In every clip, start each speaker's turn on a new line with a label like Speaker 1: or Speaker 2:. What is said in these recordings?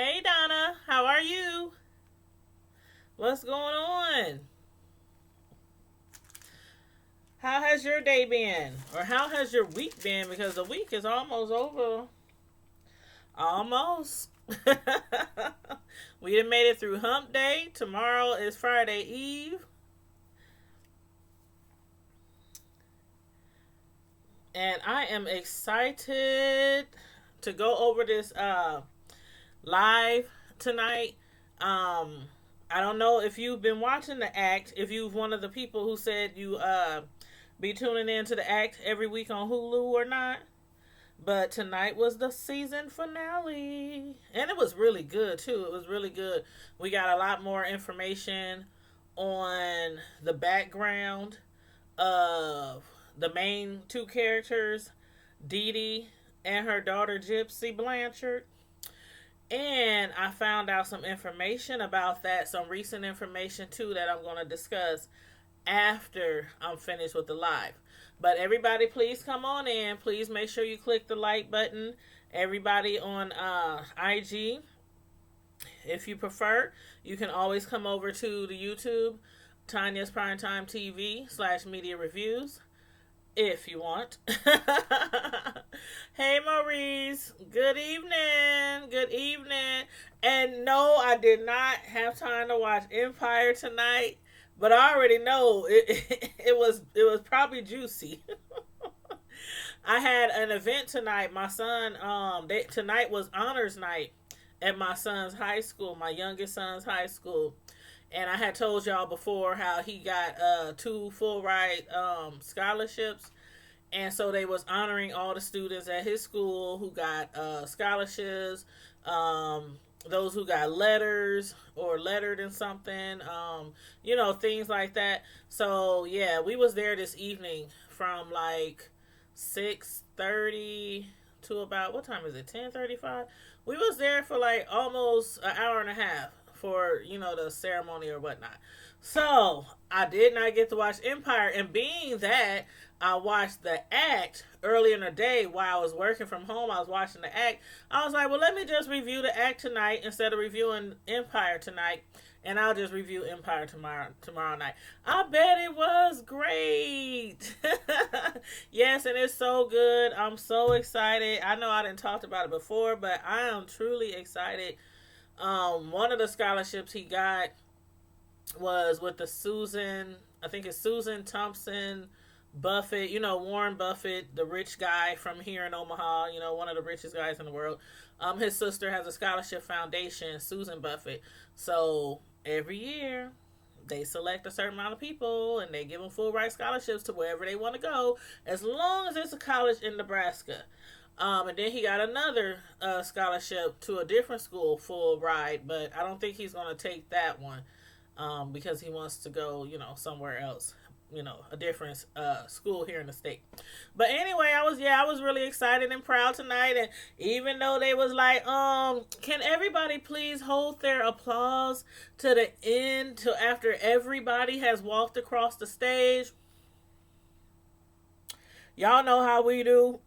Speaker 1: Hey Donna, how are you? What's going on? How has your day been? Or how has your week been? Because the week is almost over. Almost. We done made it through hump day. Tomorrow is Friday Eve. And I am excited to go over this live tonight. Um I don't know if you've been watching the act, if you've one of the people who said you be tuning in to the act every week on Hulu or not. But tonight was the season finale. And it was really good too. It was really good. We got a lot more information on the background of the main two characters, Dee Dee and her daughter Gypsy Blanchard. And I found out some information about that, some recent information too that I'm going to discuss after I'm finished with the live. But everybody, please come on in. Please make sure you click the like button. Everybody on IG, if you prefer, you can always come over to the YouTube, Tanya's Primetime TV / media reviews, if you want. Hey Maurice, good evening. Good evening. And no, I did not have time to watch Empire tonight, but I already know it was probably juicy. I had an event tonight. My son, tonight was honors night at my son's high school, my youngest son's high school. And I had told y'all before how he got two full ride scholarships, and so they was honoring all the students at his school who got scholarships, those who got letters or lettered in something, things like that. So yeah, we was there this evening from like 6:30 to about, what time is it, 10:35. We was there for like almost an hour and a half for the ceremony or whatnot. So I did not get to watch Empire, and being that I watched the act earlier in the day while I was working from home, I was watching the act. I was like, well, let me just review the act tonight instead of reviewing Empire tonight, and I'll just review Empire tomorrow night. I bet it was great. Yes, and it's so good. I'm so excited. I know I didn't talk about it before, but I am truly excited. One of the scholarships he got was with the Susan, I think it's Susan Thompson Buffett, Warren Buffett, the rich guy from here in Omaha, one of the richest guys in the world. His sister has a scholarship foundation, Susan Buffett. So every year they select a certain amount of people and they give them full ride scholarships to wherever they want to go, as long as it's a college in Nebraska. And then he got another scholarship to a different school, full ride, but I don't think he's going to take that one because he wants to go, somewhere else, a different school here in the state. But anyway, I was really excited and proud tonight. And even though they was like, can everybody please hold their applause to the end, to after everybody has walked across the stage? Y'all know how we do.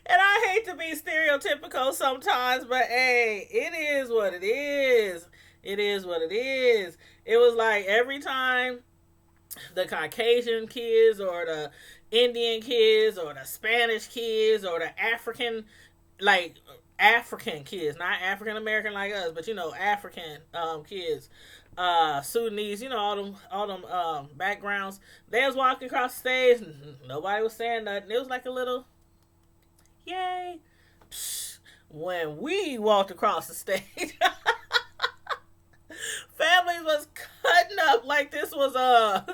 Speaker 1: And I hate to be stereotypical sometimes, but hey, it is what it is. It is what it is. It was like every time the Caucasian kids or the Indian kids or the Spanish kids or the like African kids, not African American like us, but African kids, Sudanese, all them backgrounds. They was walking across the stage, and nobody was saying nothing. It was like a little yay. When we walked across the stage, families was cutting up like this was a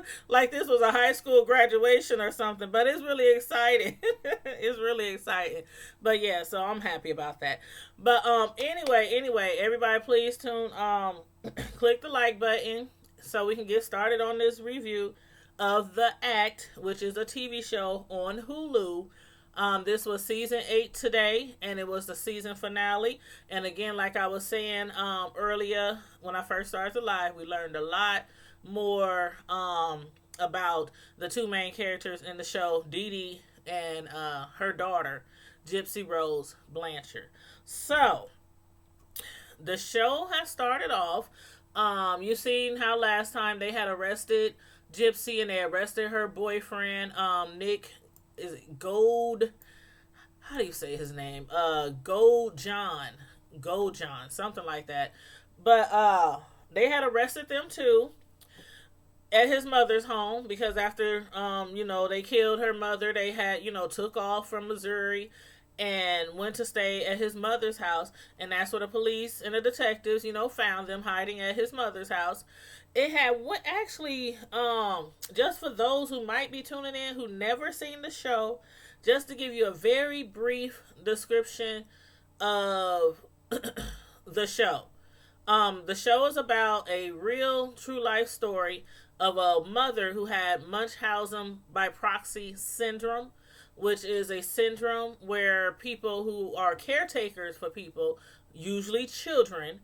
Speaker 1: high school graduation or something. But it's really exciting. It's really exciting. But yeah, so I'm happy about that. But anyway, everybody please click the like button so we can get started on this review of The Act, which is a TV show on Hulu. This was season 8 today, and it was the season finale. And again, like I was saying earlier when I first started the live, we learned a lot more about the two main characters in the show, Dee Dee and her daughter, Gypsy Rose Blanchard. So the show has started off. You seen how last time they had arrested Gypsy and they arrested her boyfriend, Nick, is it Gold? How do you say his name? Gold John, something like that. But they had arrested them too at his mother's home because after they killed her mother, they had took off from Missouri and went to stay at his mother's house, and that's where the police and the detectives found them hiding at his mother's house. It had what actually just for those who might be tuning in who never seen the show, just to give you a very brief description of the show. The show is about a real true life story of a mother who had Munchausen by proxy syndrome, which is a syndrome where people who are caretakers for people, usually children,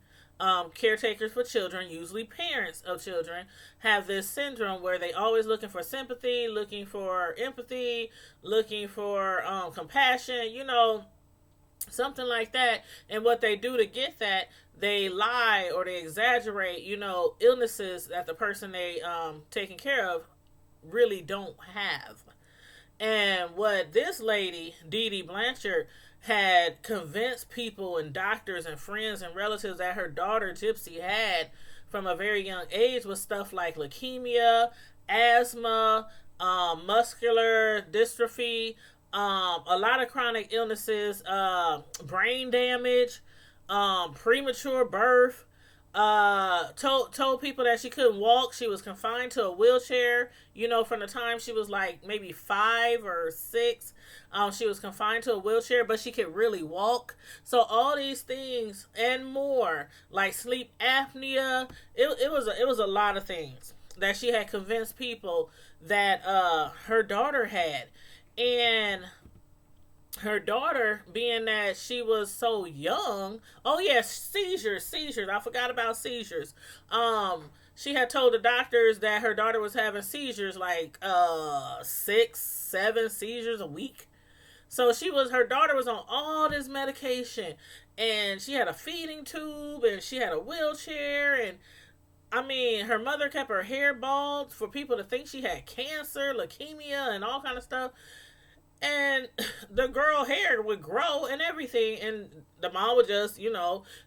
Speaker 1: caretakers for children, usually parents of children, have this syndrome where they always looking for sympathy, looking for empathy, looking for compassion, something like that. And what they do to get that, they lie or they exaggerate, illnesses that the person they taking care of really don't have. And what this lady, Dee Dee Blanchard, had convinced people and doctors and friends and relatives that her daughter Gypsy had from a very young age was stuff like leukemia, asthma, muscular dystrophy, a lot of chronic illnesses, brain damage, premature birth. Told people that she couldn't walk. She was confined to a wheelchair. From the time she was like maybe 5 or 6, she was confined to a wheelchair, but she could really walk. So all these things and more, like sleep apnea, it was a lot of things that she had convinced people that her daughter had. And her daughter, being that she was so young, oh yes, seizures. I forgot about seizures. She had told the doctors that her daughter was having seizures, like 6, 7 seizures a week. So her daughter was on all this medication, and she had a feeding tube, and she had a wheelchair, and I mean, her mother kept her hair bald for people to think she had cancer, leukemia, and all kind of stuff. And the girl hair would grow and everything, and the mom would just,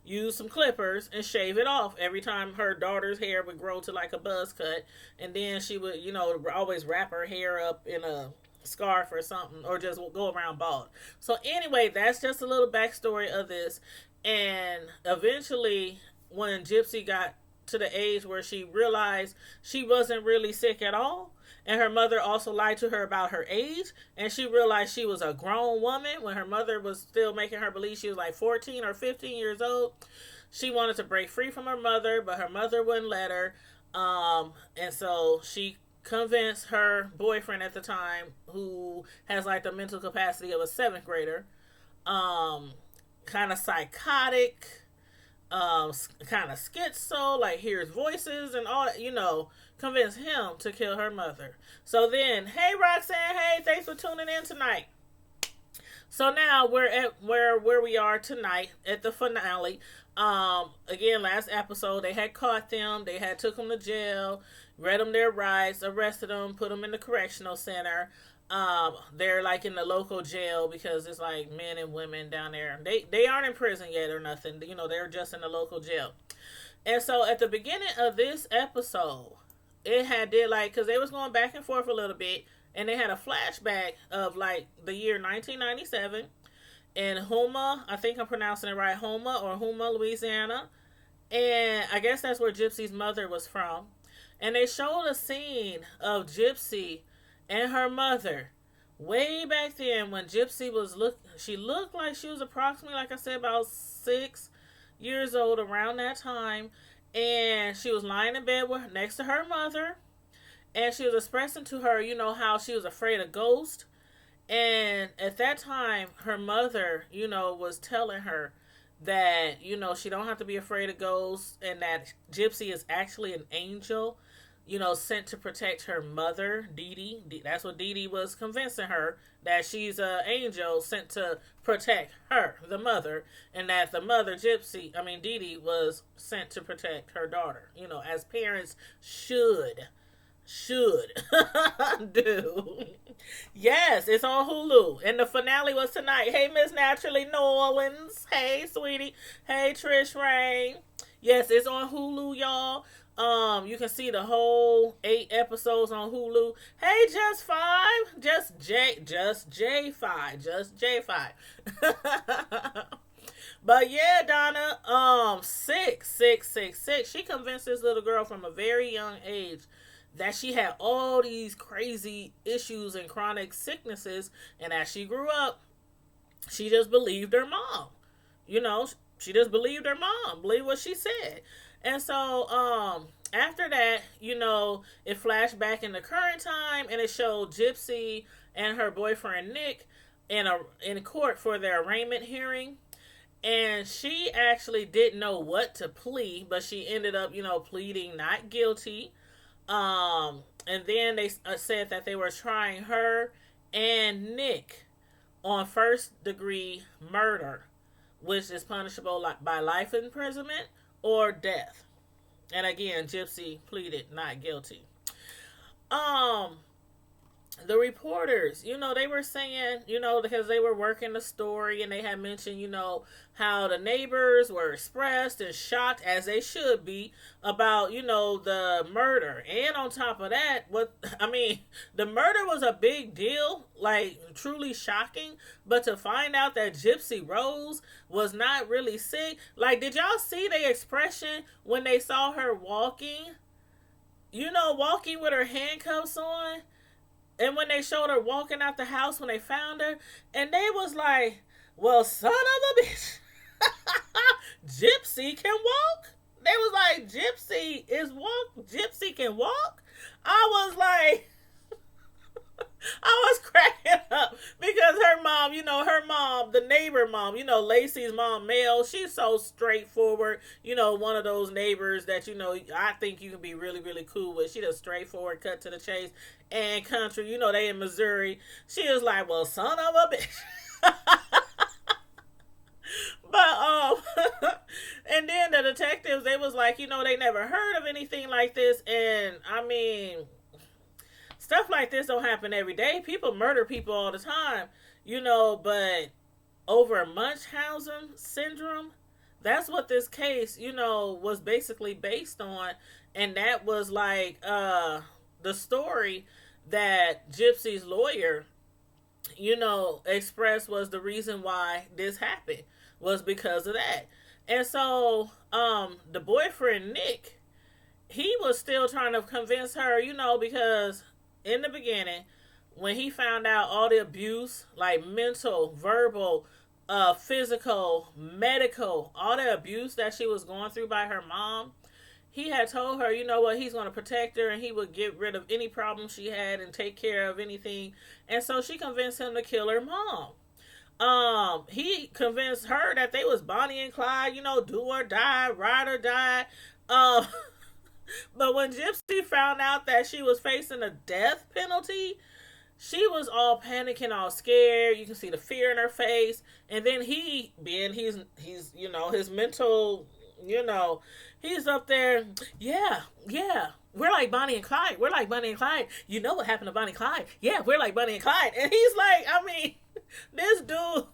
Speaker 1: use some clippers and shave it off every time her daughter's hair would grow to like a buzz cut. And then she would, always wrap her hair up in a scarf or something, or just go around bald. So anyway, that's just a little backstory of this. And eventually, when Gypsy got to the age where she realized she wasn't really sick at all, and her mother also lied to her about her age, and she realized she was a grown woman when her mother was still making her believe she was like 14 or 15 years old. She wanted to break free from her mother, but her mother wouldn't let her. And so she convinced her boyfriend at the time, who has like the mental capacity of a 7th grader, kind of psychotic, kind of schizo, like hears voices and all, convince him to kill her mother. So then, hey Roxanne, hey, thanks for tuning in tonight. So now we're at where we are tonight at the finale. Again, last episode they had caught them, they had took them to jail, read them their rights, arrested them, put them in the correctional center. They're like in the local jail because it's like men and women down there. They aren't in prison yet or nothing. They're just in the local jail. And so at the beginning of this episode, it had because they was going back and forth a little bit, and they had a flashback of like the year 1997 in Houma. I think I'm pronouncing it right, Houma, Louisiana. And I guess that's where Gypsy's mother was from. And they showed a scene of Gypsy and her mother way back then when Gypsy she looked like she was approximately, like I said, about 6 years old around that time. And she was lying in bed next to her mother, and she was expressing to her, how she was afraid of ghosts. And at that time, her mother, was telling her that, she don't have to be afraid of ghosts, and that Gypsy is actually an angel sent to protect her mother, Dee Dee. That's what Dee Dee was convincing her, that she's an angel sent to protect her, the mother, and that the mother, Dee Dee, was sent to protect her daughter. As parents should do. Yes, it's on Hulu, and the finale was tonight. Hey, Miss Naturally New Orleans. Hey, sweetie. Hey, Trish Rain. Yes, it's on Hulu, y'all. You can see the whole 8 episodes on Hulu. Hey, just 5, just J5, just J5. But yeah, Donna, 6. She convinced this little girl from a very young age that she had all these crazy issues and chronic sicknesses, and as she grew up, she just believed her mom. She just believed her mom, believed what she said. And so, after that, it flashed back in the current time, and it showed Gypsy and her boyfriend Nick in court for their arraignment hearing. And she actually didn't know what to plead, but she ended up, pleading not guilty. And then they said that they were trying her and Nick on first-degree murder, which is punishable by life imprisonment or death. And again, Gypsy pleaded not guilty. The reporters, they were saying, because they were working the story, and they had mentioned, how the neighbors were expressed and shocked, as they should be, about, the murder. And on top of that, the murder was a big deal, like truly shocking, but to find out that Gypsy Rose was not really sick, like, did y'all see the expression when they saw her walking? Walking with her handcuffs on? And when they showed her walking out the house when they found her, and they was like, well, son of a bitch, Gypsy can walk? They was like, Gypsy can walk? I was like, I was cracking up because her mom, the neighbor mom, Lacey's mom, Mel, she's so straightforward, one of those neighbors that, I think you can be really, really cool with. She just straightforward, cut to the chase, and country, they in Missouri. She was like, well, son of a bitch. But, and then the detectives, they was like, they never heard of anything like this, and, stuff like this don't happen every day. People murder people all the time, but over Munchausen syndrome, that's what this case, was basically based on. And that was like the story that Gypsy's lawyer, expressed was the reason why this happened, was because of that. And so the boyfriend, Nick, he was still trying to convince her, because in the beginning, when he found out all the abuse, like mental, verbal, physical, medical, all the abuse that she was going through by her mom, he had told her, he's going to protect her, and he would get rid of any problem she had and take care of anything. And so she convinced him to kill her mom. He convinced her that they was Bonnie and Clyde, do or die, ride or die. But when Gypsy found out that she was facing a death penalty, she was all panicking, all scared. You can see the fear in her face. And then he's his mental, he's up there. Yeah. We're like Bonnie and Clyde. You know what happened to Bonnie and Clyde? Yeah, we're like Bonnie and Clyde. And he's like, this dude,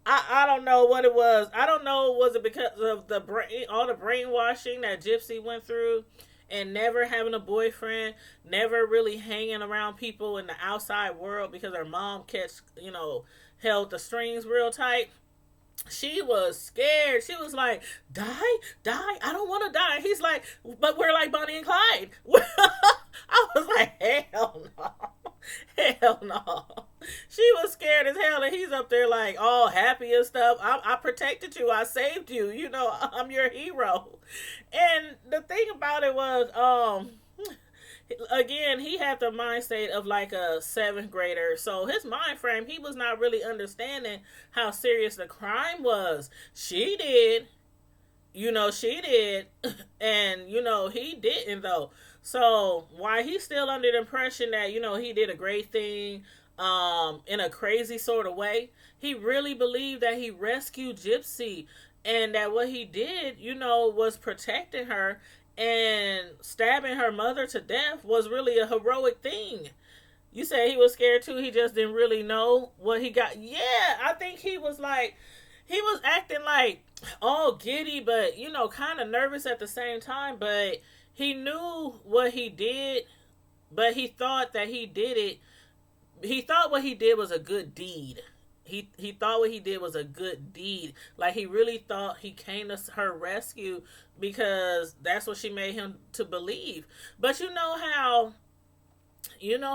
Speaker 1: I don't know what it was. I don't know, was it because of all the brainwashing that Gypsy went through, and never having a boyfriend, never really hanging around people in the outside world because her mom held the strings real tight. She was scared. She was like, die? I don't want to die. He's like, but we're like Bonnie and Clyde. I was like, hell no. Hell no. She was scared as hell, and he's up there like all happy and stuff. I protected you. I saved you. I'm your hero. And the thing about it was, again, he had the mindset of like a 7th grader. So his mind frame, he was not really understanding how serious the crime was. She did. She did, and he didn't though. So why he's still under the impression that he did a great thing, in a crazy sort of way. He really believed that he rescued Gypsy, and that what he did, was protecting her, and stabbing her mother to death was really a heroic thing. You said he was scared too. He just didn't really know what he got. Yeah, I think he was like, he was acting like all giddy, but kind of nervous at the same time. But he knew what he did, but he thought that he did it. He thought what he did was a good deed. He thought what he did was a good deed. Like he really thought he came to her rescue because that's what she made him to believe. But you know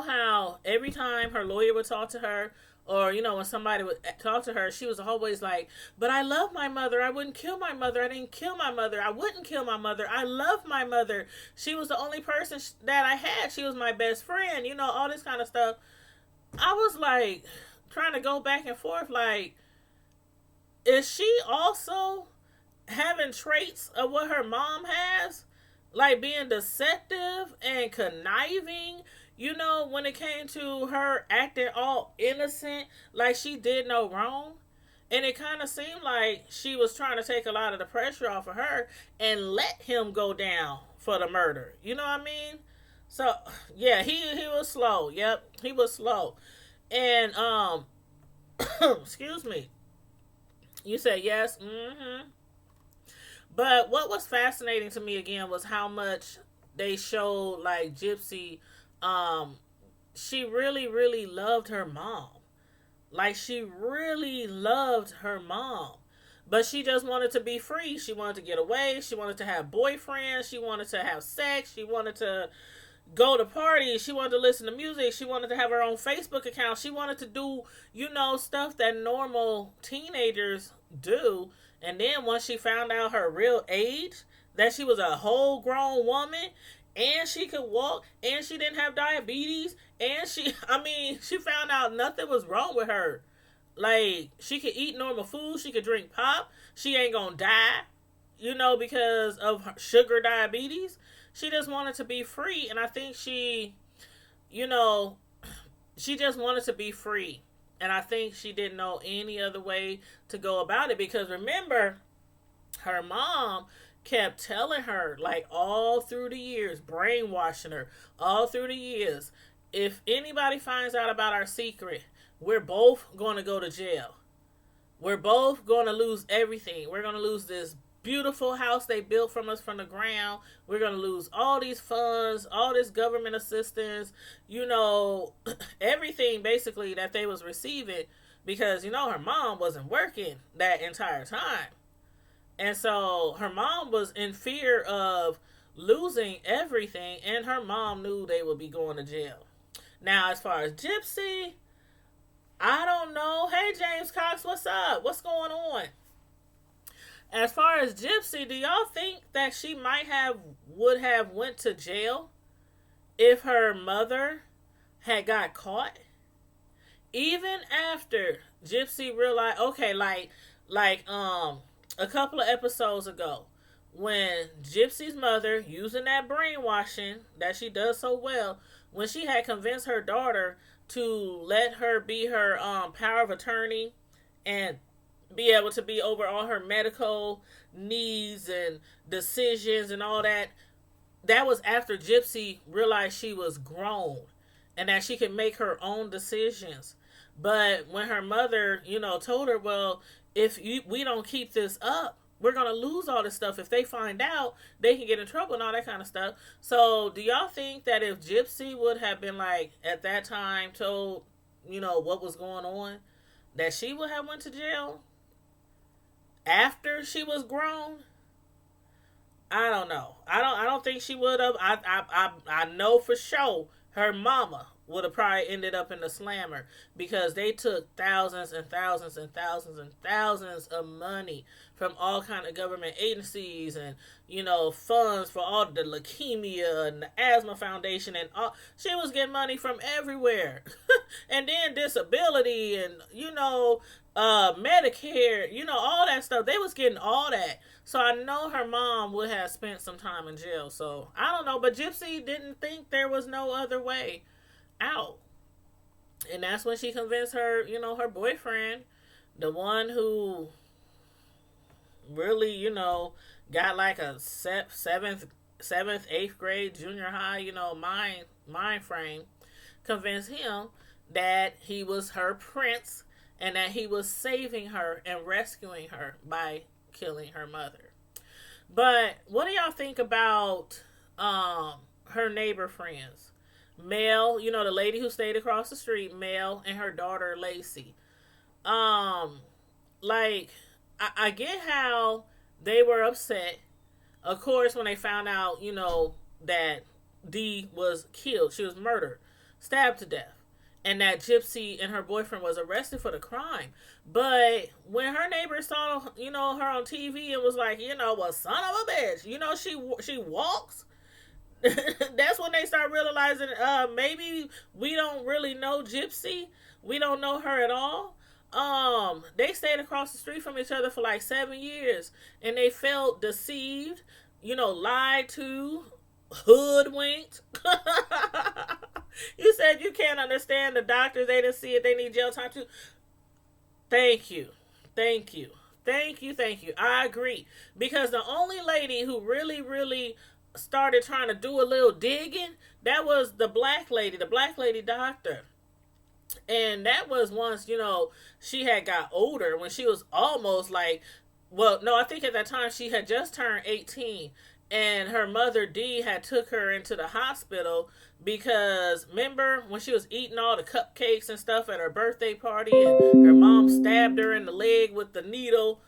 Speaker 1: how every time her lawyer would talk to her, or when somebody would talk to her, she was always like, but I love my mother, I wouldn't kill my mother, I didn't kill my mother, I wouldn't kill my mother, I love my mother, she was the only person that I had, she was my best friend, all this kind of stuff. I was like trying to go back and forth, like, is she also having traits of what her mom has, like being deceptive and conniving, when it came to her acting all innocent, like she did no wrong. And it kind of seemed like she was trying to take a lot of the pressure off of her and let him go down for the murder. You know what I mean? So yeah, he was slow. Yep, he was slow. And excuse me. You said yes. Mm-hmm. But what was fascinating to me again was how much they showed like Gypsy. Um, she really, really loved her mom. Like she really loved her mom. But she just wanted to be free. She wanted to get away. She wanted to have boyfriends. She wanted to have sex. She wanted to go to parties. She wanted to listen to music. She wanted to have her own Facebook account. She wanted to do, stuff that normal teenagers do. And then once she found out her real age, that she was a whole grown woman, and she could walk, and she didn't have diabetes, and she found out nothing was wrong with her. Like, she could eat normal food, she could drink pop, she ain't gonna die, because of her sugar diabetes. She just wanted to be free, and I think you know, she just wanted to be free. And I think she didn't know any other way to go about it, because remember, her mom kept telling her, like, all through the years, brainwashing her, all through the years, if anybody finds out about our secret, we're both going to go to jail. We're both going to lose everything. We're going to lose this beautiful house they built from us from the ground. We're going to lose all these funds, all this government assistance, everything basically that they was receiving, because, her mom wasn't working that entire time. And so her mom was in fear of losing everything, and her mom knew they would be going to jail. Now, as far as Gypsy, I don't know. Hey, James Cox, what's up? What's going on? As far as Gypsy, do y'all think that she would have went to jail if her mother had got caught? Even after Gypsy realized, okay, like a couple of episodes ago, when Gypsy's mother, using that brainwashing that she does so well, when she had convinced her daughter to let her be her power of attorney and be able to be over all her medical needs and decisions and all that, that was after Gypsy realized she was grown and that she could make her own decisions. But when her mother, told her, well, if we don't keep this up, we're going to lose all this stuff. If they find out, they can get in trouble and all that kind of stuff. So do y'all think that if Gypsy would have been, like, at that time told, what was going on, that she would have went to jail after she was grown? I don't know. I don't think she would have. I know for sure her mama would have probably ended up in the slammer because they took thousands and thousands and thousands and thousands of money from all kind of government agencies and funds for all the leukemia and the asthma foundation and all. She was getting money from everywhere. And then disability and Medicare, all that stuff. They was getting all that. So I know her mom would have spent some time in jail. So I don't know, but Gypsy didn't think there was no other way out. And that's when she convinced her boyfriend, the one who really, got like a seventh, eighth grade, junior high, mind frame, convinced him that he was her prince and that he was saving her and rescuing her by killing her mother. But what do y'all think about her neighbor friends? Mel, the lady who stayed across the street, Mel, and her daughter Lacey. Like, I get how they were upset. Of course, when they found out, that Dee was killed, she was murdered, stabbed to death, and that Gypsy and her boyfriend was arrested for the crime. But when her neighbor saw, her on TV and was like, well, son of a bitch, she walks. That's when they start realizing maybe we don't really know Gypsy. We don't know her at all. They stayed across the street from each other for like 7 years, and they felt deceived, lied to, hoodwinked. You said you can't understand the doctors. They didn't see it. They need jail time too. Thank you. I agree. Because the only lady who really, really started trying to do a little digging, that was the black lady doctor. And that was once, she had got older when she was almost like, well, no, I think at that time she had just turned 18. And her mother, Dee, had took her into the hospital because, remember, when she was eating all the cupcakes and stuff at her birthday party and her mom stabbed her in the leg with the needle,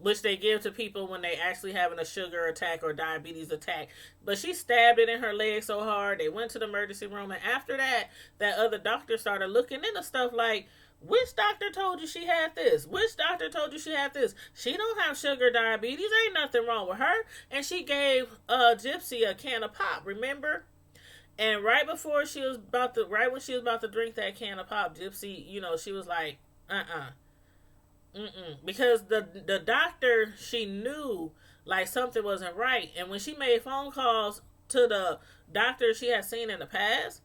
Speaker 1: which they give to people when they actually having a sugar attack or diabetes attack. But she stabbed it in her leg so hard, they went to the emergency room. And after that, that other doctor started looking into stuff like, which doctor told you she had this? Which doctor told you she had this? She don't have sugar diabetes. Ain't nothing wrong with her. And she gave Gypsy a can of pop, remember? And right when she was about to drink that can of pop, Gypsy, she was like, because the doctor, she knew like something wasn't right. And when she made phone calls to the doctor she had seen in the past,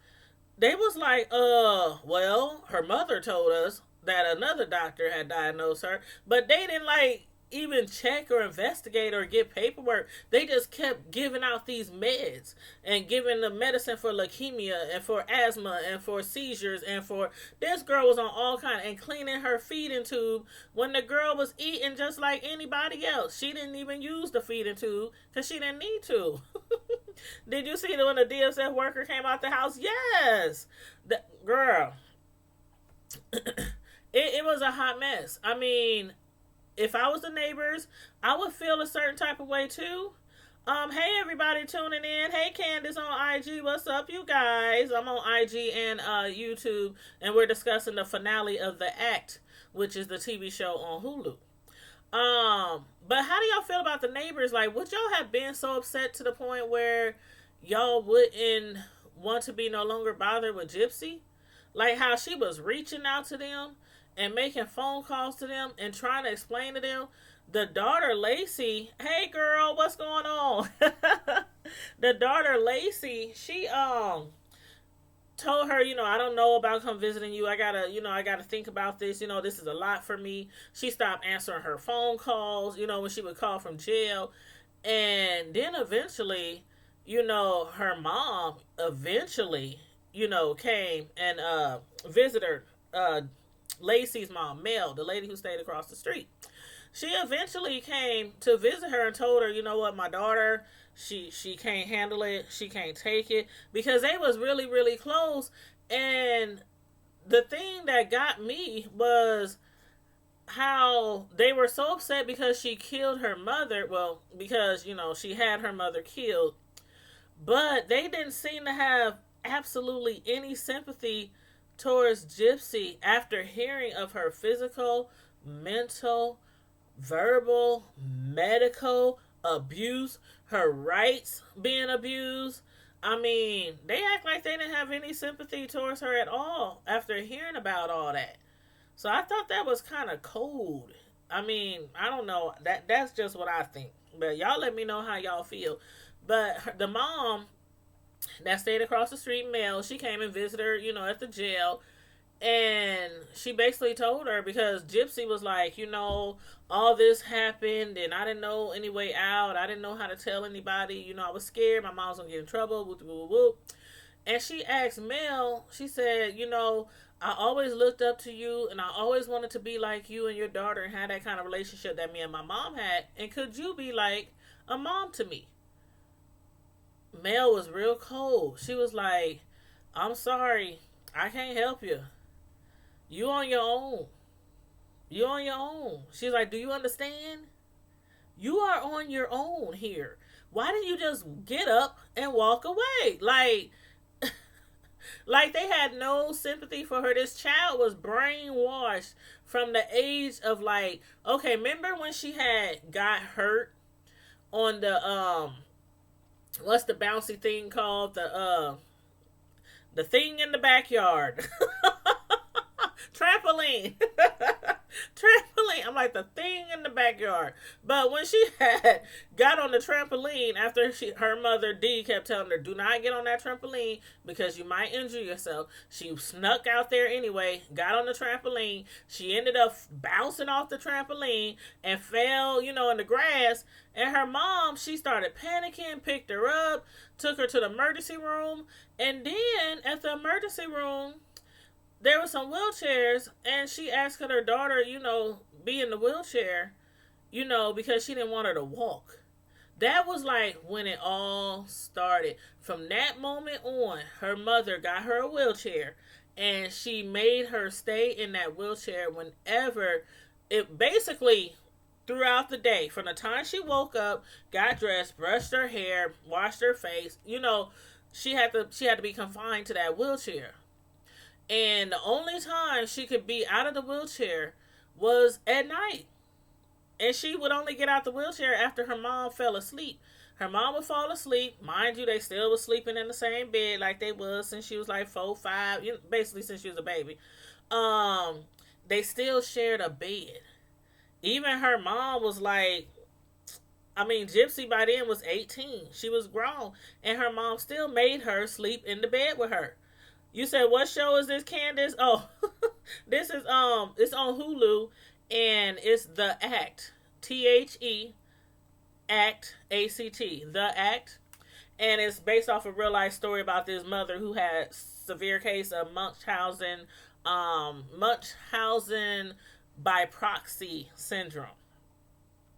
Speaker 1: they was like, well, her mother told us that another doctor had diagnosed her, but they didn't like even check or investigate or get paperwork. They just kept giving out these meds and giving the medicine for leukemia and for asthma and for seizures and for this girl was on all kind and cleaning her feeding tube when the girl was eating just like anybody else. She didn't even use the feeding tube because she didn't need to. Did you see when the DSF worker came out the house? Yes, the girl. It was a hot mess. I mean, if I was the neighbors, I would feel a certain type of way too. Hey everybody tuning in. Hey Candace on IG. What's up, you guys? I'm on IG and YouTube, and we're discussing the finale of The Act, which is the TV show on Hulu. But how do y'all feel about the neighbors? Like, would y'all have been so upset to the point where y'all wouldn't want to be no longer bothered with Gypsy? Like how she was reaching out to them and making phone calls to them and trying to explain to them. The daughter, Lacey, hey girl, what's going on? The daughter, Lacey, she told her, I don't know about come visiting you. I gotta think about this. This is a lot for me. She stopped answering her phone calls, when she would call from jail. And then eventually, her mom eventually, came and visited Lacey's mom, Mel, the lady who stayed across the street. She eventually came to visit her and told her, you know what, my daughter, she can't handle it. She can't take it. Because they was really, really close. And the thing that got me was how they were so upset because she killed her mother. Well, because, she had her mother killed. But they didn't seem to have absolutely any sympathy towards Gypsy after hearing of her physical, mental, verbal, medical abuse, her rights being abused. I mean, they act like they didn't have any sympathy towards her at all after hearing about all that. So I thought that was kind of cold. I mean, I don't know. That's just what I think. But y'all let me know how y'all feel. But the mom that stayed across the street, Mel, she came and visited her, at the jail. And she basically told her, because Gypsy was like, all this happened and I didn't know any way out. I didn't know how to tell anybody. I was scared my mom was going to get in trouble. Whoop, whoop, whoop. And she asked Mel, she said, I always looked up to you and I always wanted to be like you and your daughter and have that kind of relationship that me and my mom had. And could you be like a mom to me? Mel was real cold. She was like, I'm sorry. I can't help you. You on your own. You on your own. She's like, do you understand? You are on your own here. Why didn't you just get up and walk away? Like they had no sympathy for her. This child was brainwashed from the age of okay, remember when she had got hurt on the what's the bouncy thing called? The thing in the backyard. Trampoline. Trampoline. I'm like, the thing in the backyard. But when she had got on the trampoline after her mother D kept telling her, do not get on that trampoline because you might injure yourself. She snuck out there anyway, got on the trampoline. She ended up bouncing off the trampoline and fell, in the grass. And her mom, she started panicking, picked her up, took her to the emergency room. And then at the emergency room, there were some wheelchairs, and she asked her daughter, be in the wheelchair, because she didn't want her to walk. That was like when it all started. From that moment on, her mother got her a wheelchair, and she made her stay in that wheelchair whenever it basically throughout the day. From the time she woke up, got dressed, brushed her hair, washed her face, she had to be confined to that wheelchair. And the only time she could be out of the wheelchair was at night. And she would only get out the wheelchair after her mom fell asleep. Her mom would fall asleep. Mind you, they still was sleeping in the same bed like they was since she was like 4, 5, basically since she was a baby. They still shared a bed. Even her mom was like, Gypsy by then was 18. She was grown. And her mom still made her sleep in the bed with her. You said, what show is this, Candace? Oh, this is it's on Hulu, and it's The Act, THE, Act, ACT, The Act, and it's based off a real life story about this mother who had severe case of Munchausen by proxy syndrome.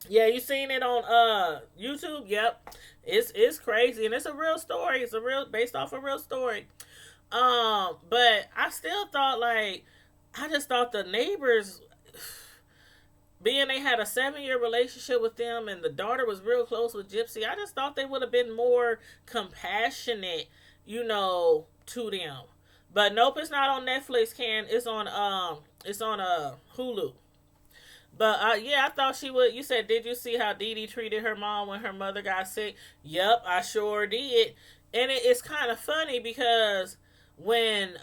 Speaker 1: Yeah, you seen it on YouTube? Yep, it's crazy, and it's a real story. It's based off a real story. But I still thought I just thought the neighbors, being they had a 7-year relationship with them and the daughter was real close with Gypsy, I just thought they would have been more compassionate, to them. But nope, it's not on Netflix, it's on Hulu. But yeah, I thought she would. You said, did you see how Dee Dee treated her mom when her mother got sick? Yep, I sure did. And it's kind of funny because when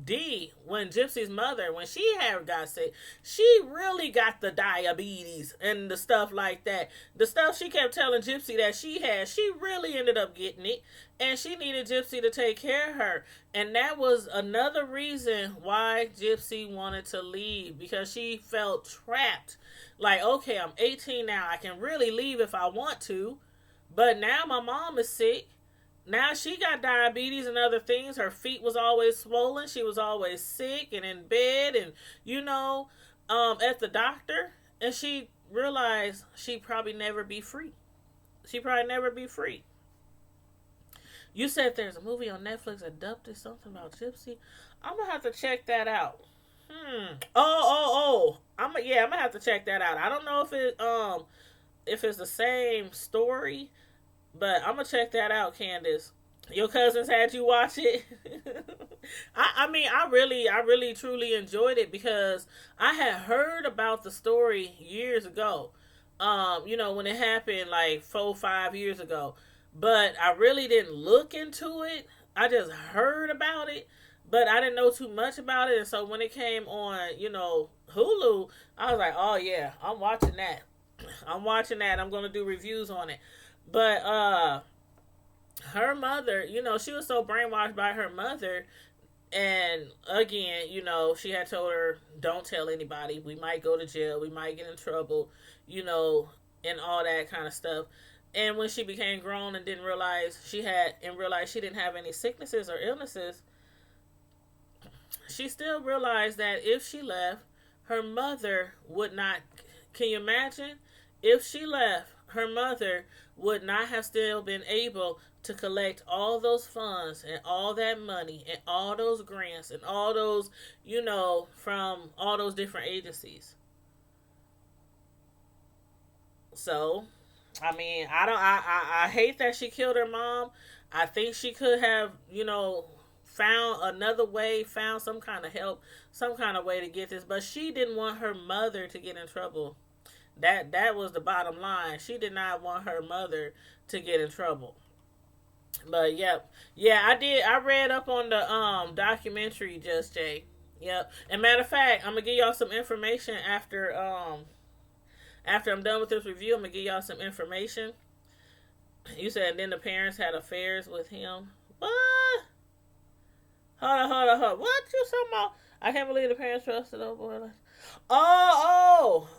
Speaker 1: Gypsy's mother, when she had got sick, she really got the diabetes and the stuff like that. The stuff she kept telling Gypsy that she had, she really ended up getting it, and she needed Gypsy to take care of her. And that was another reason why Gypsy wanted to leave, because she felt trapped. Like, okay, I'm 18 now, I can really leave if I want to, but now my mom is sick. Now she got diabetes and other things. Her feet was always swollen. She was always sick and in bed and, at the doctor. And she realized she'd probably never be free. You said there's a movie on Netflix, Adopted, something about Gypsy. I'm going to have to check that out. I'm going to have to check that out. I don't know if it's the same story. But I'm gonna check that out, Candace. Your cousins had you watch it. I mean, I really, truly enjoyed it because I had heard about the story years ago. When it happened like 4, 5 years ago, but I really didn't look into it. I just heard about it, but I didn't know too much about it. And so when it came on, Hulu, I was like, oh yeah, I'm watching that. I'm watching that. I'm gonna do reviews on it. But her mother, she was so brainwashed by her mother. And again, she had told her, don't tell anybody. We might go to jail. We might get in trouble, and all that kind of stuff. And when she became grown and realized she didn't have any sicknesses or illnesses, she still realized that if she left, her mother would not. Can you imagine? If she left, her mother would not have still been able to collect all those funds and all that money and all those grants and all those, from all those different agencies. So, I mean, I hate that she killed her mom. I think she could have, found another way, found some kind of help, some kind of way to get this, but she didn't want her mother to get in trouble. That was the bottom line. She did not want her mother to get in trouble. But yep, yeah, I did. I read up on the documentary, Just Jay. Yep. And matter of fact, I'm gonna give y'all some information after I'm done with this review. I'm gonna give y'all some information. You said then the parents had affairs with him. What? Hold on. What you talking about? I can't believe the parents trusted old boy. Oh.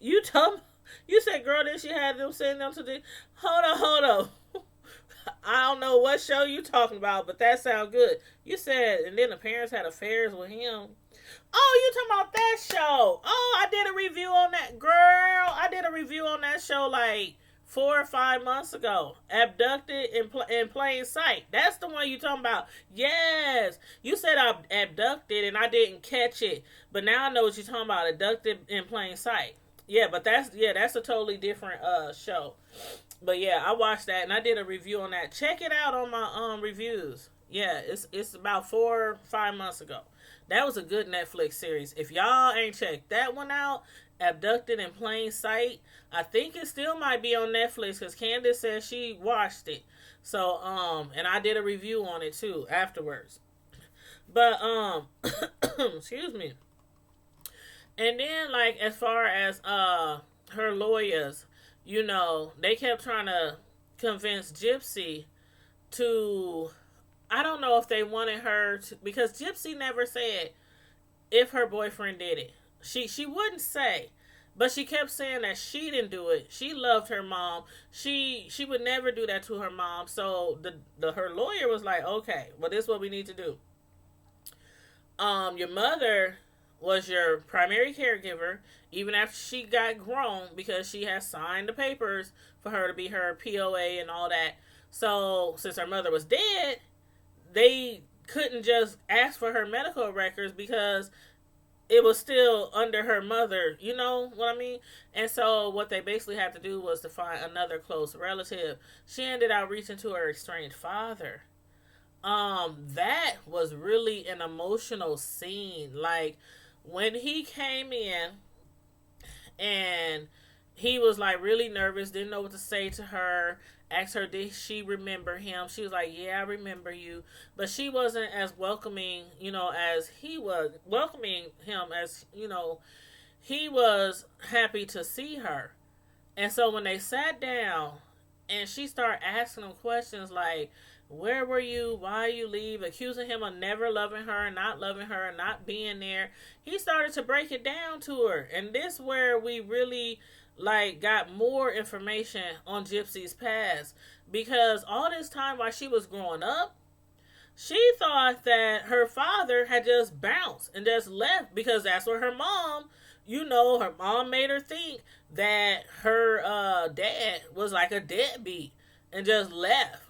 Speaker 1: You told me, you said, girl, then she had them sending them to the. Hold on. I don't know what show you talking about, but that sounds good. You said, and then the parents had affairs with him. Oh, you talking about that show? Oh, I did a review on that, girl. I did a review on that show like 4 or 5 months ago. Abducted in plain sight. That's the one you talking about. Yes, you said I abducted and I didn't catch it, but now I know what you're talking about. Abducted in plain sight. Yeah, but that's a totally different show. But yeah, I watched that and I did a review on that. Check it out on my reviews. Yeah, it's about 4 or 5 months ago. That was a good Netflix series. If y'all ain't checked that one out, Abducted in Plain Sight, I think it still might be on Netflix because Candace said she watched it. So and I did a review on it too afterwards. But excuse me. And then, like, as far as her lawyers, they kept trying to convince Gypsy to. I don't know if they wanted her to, because Gypsy never said if her boyfriend did it. She wouldn't say, but she kept saying that she didn't do it. She loved her mom. She would never do that to her mom. So her lawyer was like, okay, well, this is what we need to do. Your mother was your primary caregiver even after she got grown because she has signed the papers for her to be her POA and all that. So since her mother was dead, they couldn't just ask for her medical records because it was still under her mother, you know what I mean? And so what they basically had to do was to find another close relative. She ended up reaching to her estranged father. That was really an emotional scene. Like, when he came in and he was like really nervous, didn't know what to say to her, asked her did she remember him. She was like, yeah, I remember you. But she wasn't as welcoming, as he was welcoming him, as he was happy to see her. And so when they sat down and she started asking him questions like, where were you? Why you leave? Accusing him of never loving her, not loving her, not being there. He started to break it down to her. And this where we really got more information on Gypsy's past. Because all this time while she was growing up, she thought that her father had just bounced and just left because that's what her mom, her mom made her think that her dad was like a deadbeat and just left.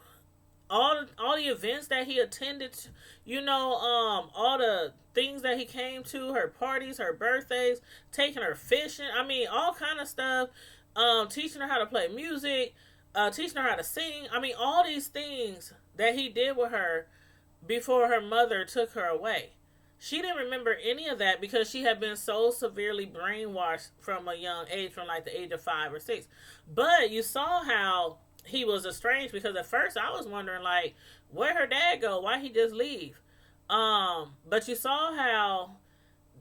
Speaker 1: All the events that he attended, all the things that he came to, her parties, her birthdays, taking her fishing, I mean, all kind of stuff, teaching her how to play music, teaching her how to sing. I mean, all these things that he did with her before her mother took her away. She didn't remember any of that because she had been so severely brainwashed from a young age, from like the age of 5 or 6. But you saw how he was estranged, because at first I was wondering, like, where her dad go? Why he just leave? But you saw how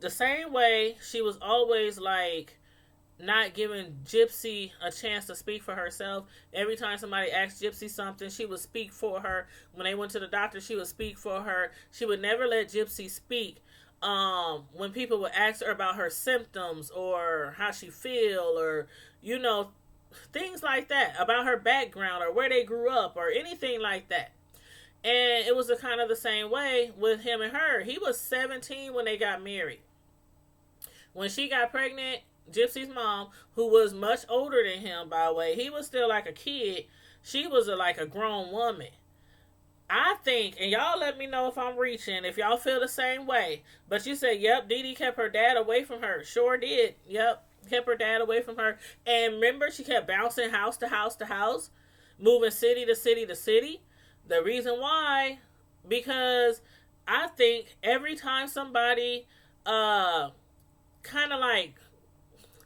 Speaker 1: the same way she was always like not giving Gypsy a chance to speak for herself. Every time somebody asked Gypsy something, she would speak for her. When they went to the doctor, she would speak for her. She would never let Gypsy speak. When people would ask her about her symptoms or how she feel, or, you know, things like that, about her background or where they grew up or anything like that. And it was the kind of the same way with him and her. He was 17 when they got married. When she got pregnant, Gypsy's mom, who was much older than him, by the way, he was still like a kid. She was like a grown woman. I think, and y'all let me know if I'm reaching, if y'all feel the same way. But you said, yep, Dee Dee kept her dad away from her. Sure did. Yep, kept her dad away from her. And remember, she kept bouncing house to house to house, moving city to city to city. The reason why, because I think every time somebody kind of like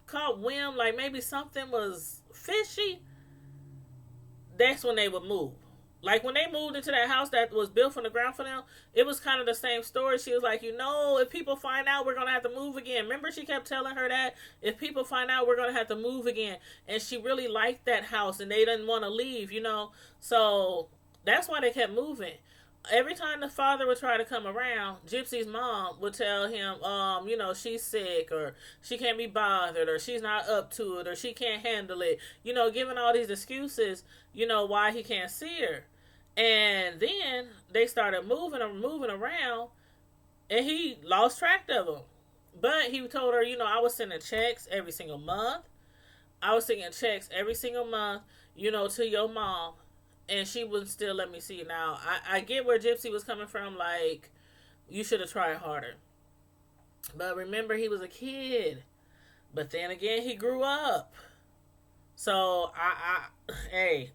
Speaker 1: caught whim, like maybe something was fishy, that's when they would move. Like when they moved into that house that was built from the ground for them, it was kind of the same story. She was like, if people find out, we're going to have to move again. Remember, she kept telling her that if people find out, we're going to have to move again. And she really liked that house and they didn't want to leave, So that's why they kept moving. Every time the father would try to come around, Gypsy's mom would tell him, she's sick, or she can't be bothered, or she's not up to it, or she can't handle it, giving all these excuses, why he can't see her. And then they started moving around, and he lost track of them. But he told her, I was sending checks every single month. To your mom. And she wouldn't still let me see. Now, I get where Gypsy was coming from. Like, you should have tried harder. But remember, he was a kid. But then again, he grew up. So, hey,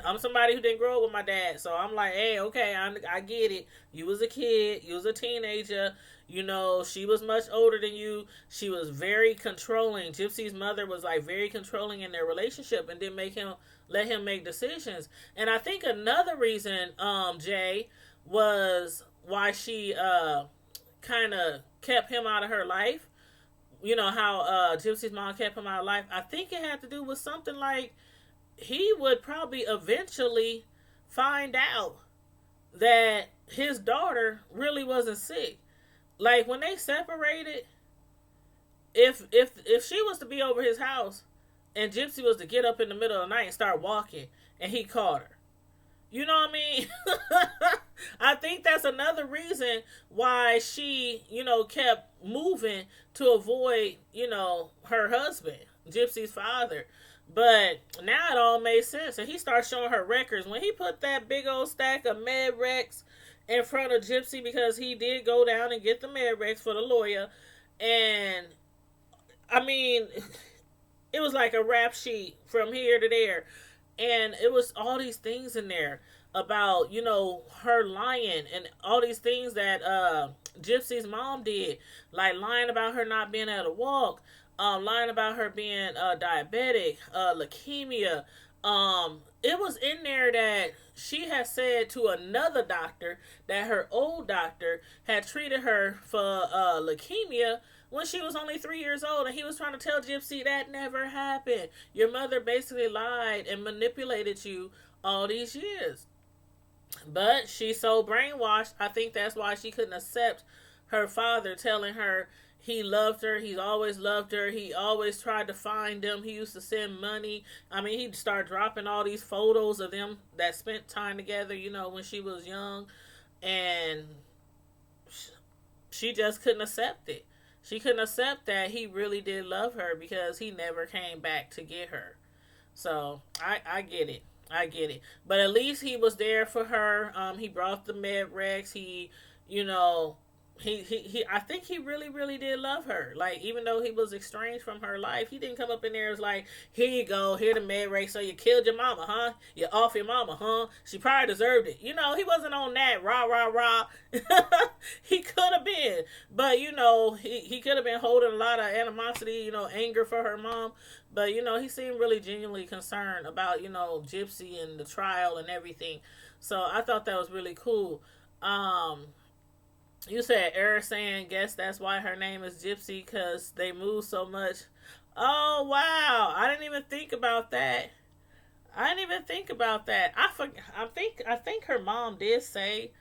Speaker 1: I'm somebody who didn't grow up with my dad. So, I'm like, hey, okay, I get it. You was a kid. You was a teenager. She was much older than you. She was very controlling. Gypsy's mother was, like, very controlling in their relationship and didn't let him make decisions. And I think another reason, Jay, was why she kind of kept him out of her life. How Gypsy's mom kept him out of life. I think it had to do with something like he would probably eventually find out that his daughter really wasn't sick. Like when they separated, if she was to be over his house and Gypsy was to get up in the middle of the night and start walking and he caught her. You know what I mean? I think that's another reason why she, kept moving to avoid, her husband, Gypsy's father. But now it all made sense. And he started showing her records. When he put that big old stack of med recs in front of Gypsy, because he did go down and get the med recs for the lawyer. And, I mean, it was like a rap sheet from here to there. And it was all these things in there about, her lying and all these things that Gypsy's mom did. Like lying about her not being able to walk. Lying about her being diabetic, leukemia. It was in there that she had said to another doctor that her old doctor had treated her for leukemia when she was only 3 years old. And he was trying to tell Gypsy that never happened. Your mother basically lied and manipulated you all these years. But she's so brainwashed, I think that's why she couldn't accept her father telling her he loved her. He's always loved her. He always tried to find them. He used to send money. I mean, he'd start dropping all these photos of them that spent time together, when she was young. And she just couldn't accept it. She couldn't accept that he really did love her because he never came back to get her. So, I get it. I get it. But at least he was there for her. He brought the med recs. He, I think he really did love her. Like, even though he was estranged from her life, he didn't come up in there and was like, here you go, here the med race, so you killed your mama, huh? You off your mama, huh? She probably deserved it. He wasn't on that rah rah rah. He could have been, but he could have been holding a lot of animosity, anger for her mom. But he seemed really genuinely concerned about Gypsy and the trial and everything. So I thought that was really cool. You said Eric saying, guess that's why her name is Gypsy, because they move so much. Oh, wow. I didn't even think about that. I think her mom did say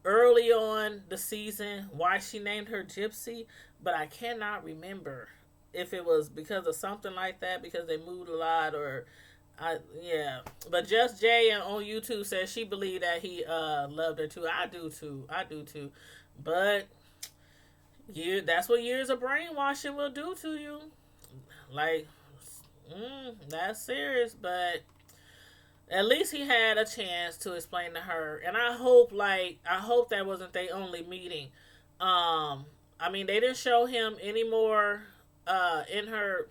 Speaker 1: early on the season why she named her Gypsy, but I cannot remember if it was because of something like that, because they moved a lot, or yeah. But Just Jay on YouTube says she believed that he loved her too. I do too. But that's what years of brainwashing will do to you. Like, that's serious. But at least he had a chance to explain to her, and I hope that wasn't their only meeting. I mean, they didn't show him anymore. In her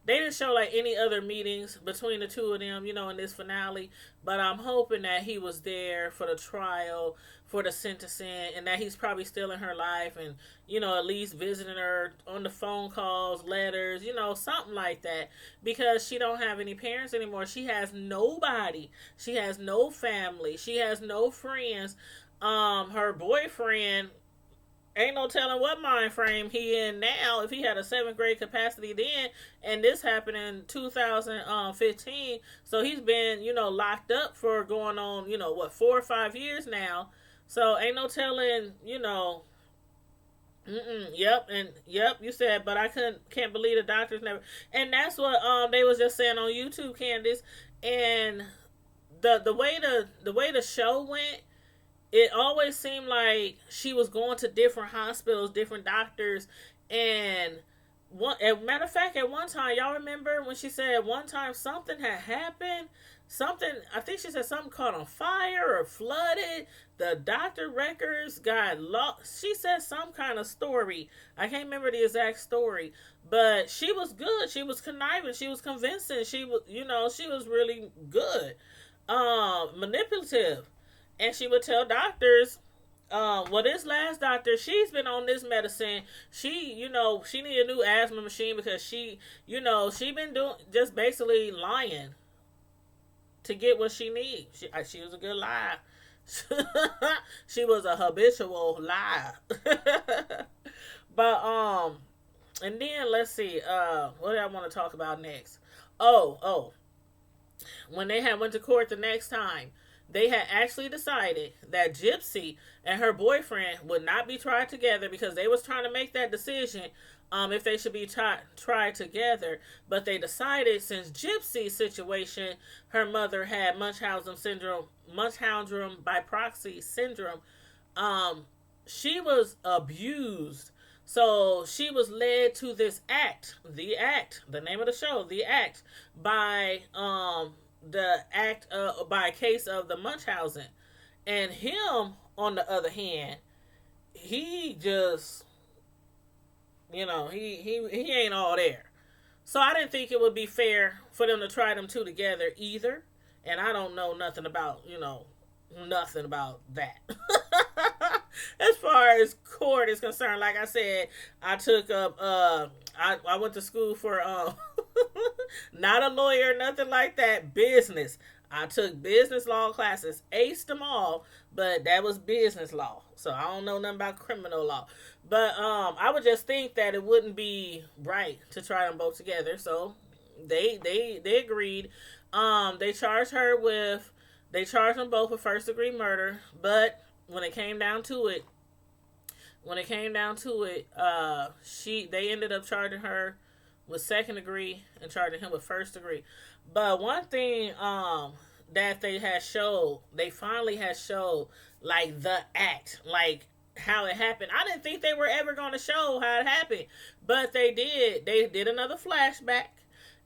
Speaker 1: They didn't show like any other meetings between the two of them, in this finale. But I'm hoping that he was there for the trial, for the sentencing, and that he's probably still in her life, and at least visiting her on the phone calls, letters, something like that. Because she don't have any parents anymore. She has nobody. She has no family. She has no friends. Her boyfriend, ain't no telling what mind frame he in now. If he had a 7th grade capacity then, and this happened in 2015, so he's been, locked up for going on, 4 or 5 years now. So ain't no telling, Yep, you said, but I can't believe the doctors never. And that's what they was just saying on YouTube, Candace. And the way the show went, it always seemed like she was going to different hospitals, different doctors, and as a matter of fact, at one time, y'all remember when she said one time something had happened? I think she said something caught on fire or flooded. The doctor records got lost. She said some kind of story. I can't remember the exact story, but she was good. She was conniving. She was convincing. She was, she was really good, manipulative. And she would tell doctors, this last doctor, she's been on this medicine. She need a new asthma machine because she been doing just basically lying to get what she needs. She was a good liar. She was a habitual liar. But and then let's see, what do I want to talk about next? Oh, when they went to court the next time, they had actually decided that Gypsy and her boyfriend would not be tried together, because they was trying to make that decision if they should be tried together. But they decided, since Gypsy's situation, her mother had Munchausen by proxy syndrome, she was abused. So she was led to this the name of the show, The Act, by by a case of the Munchausen. And him, on the other hand, he just, he ain't all there. So I didn't think it would be fair for them to try them two together either. And I don't know nothing about that. As far as court is concerned, like I said, I took up I went to school for not a lawyer, nothing like that, business. I took business law classes, aced them all, but that was business law. So I don't know nothing about criminal law. But I would just think that it wouldn't be right to try them both together. So they agreed. They charged them both with first degree murder, but when it came down to it, they ended up charging her with second degree and charging him with first degree. But one thing that they finally had showed, like, the act, like how it happened. I didn't think they were ever going to show how it happened, but they did. They did another flashback,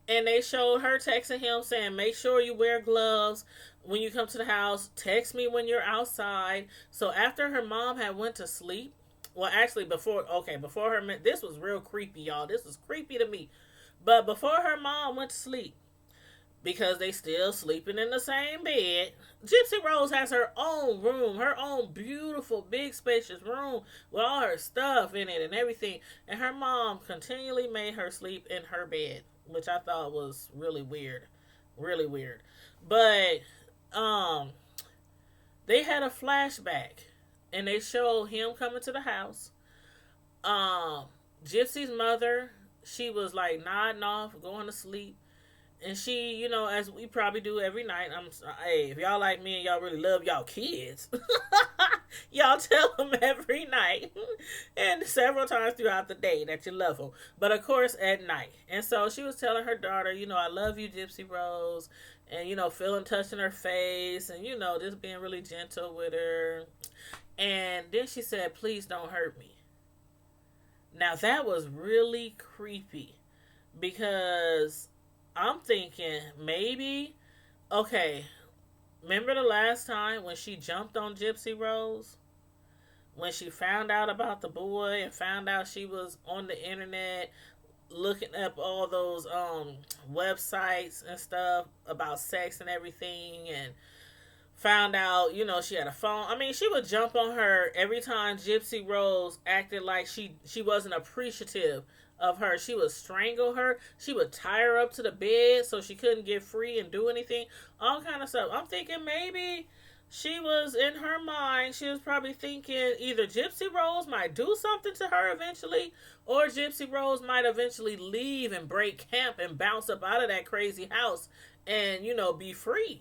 Speaker 1: and they showed her texting him saying, make sure you wear gloves when you come to the house. Text me when you're outside. So after her mom had went to sleep, well, actually, before her, this was real creepy, y'all. This was creepy to me. But before her mom went to sleep, because they still sleeping in the same bed, Gypsy Rose has her own room, her own beautiful, big, spacious room with all her stuff in it and everything. And her mom continually made her sleep in her bed, which I thought was really weird, really weird. But um, they had a flashback, and they showed him coming to the house. Um, Gypsy's mother, she was like nodding off, going to sleep. And she, as we probably do every night, hey, if y'all like me and y'all really love y'all kids, y'all tell them every night and several times throughout the day that you love them. But of course, at night. And so she was telling her daughter, I love you, Gypsy Rose, and, feeling touching her face and, just being really gentle with her. And then she said, please don't hurt me. Now, that was really creepy because I'm thinking maybe, okay, remember the last time when she jumped on Gypsy Rose? When she found out about the boy and found out she was on the internet looking up all those websites and stuff about sex and everything, and found out, she had a phone. I mean, she would jump on her every time Gypsy Rose acted like she wasn't appreciative of her. She would strangle her. She would tie her up to the bed so she couldn't get free and do anything. All kind of stuff. I'm thinking maybe she was, in her mind, she was probably thinking either Gypsy Rose might do something to her eventually, or Gypsy Rose might eventually leave and break camp and bounce up out of that crazy house and, be free.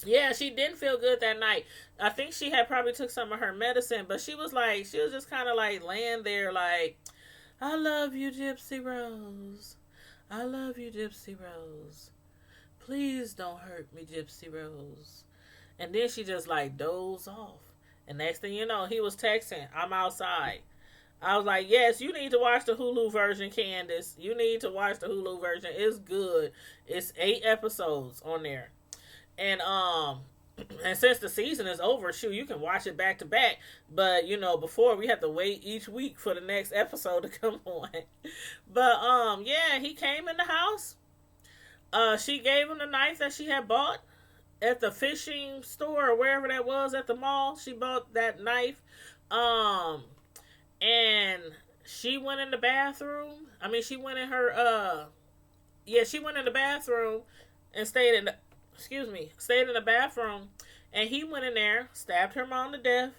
Speaker 1: Yeah, she didn't feel good that night. I think she had probably took some of her medicine, but she was just kind of like laying there like, I love you, Gypsy Rose. I love you, Gypsy Rose. Please don't hurt me, Gypsy Rose. And then she just like dozed off. And next thing you know, he was texting, I'm outside. I was like, yes, you need to watch the Hulu version, Candace. You need to watch the Hulu version. It's good. It's 8 episodes on there. And and since the season is over, shoot, you can watch it back to back. But before we had to wait each week for the next episode to come on. But yeah, he came in the house. She gave him the knife that she had bought at the fishing store or wherever that was at the mall. She bought that knife. And she went in the bathroom. I mean, she went in her she went in the bathroom and stayed in the bathroom, and he went in there, stabbed her mom to death.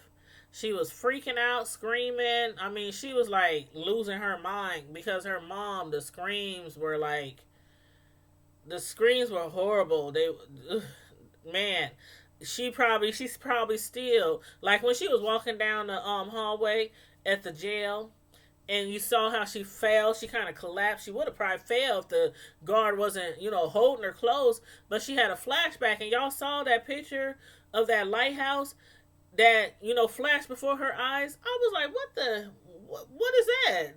Speaker 1: She was freaking out, screaming. I mean, she was like losing her mind because her mom, the screams were horrible. Man, she's probably still, like when she was walking down the hallway at the jail, and you saw how she fell. She kind of collapsed. She would have probably fell if the guard wasn't, holding her close. But she had a flashback, and y'all saw that picture of that lighthouse that, flashed before her eyes. I was like, what is that?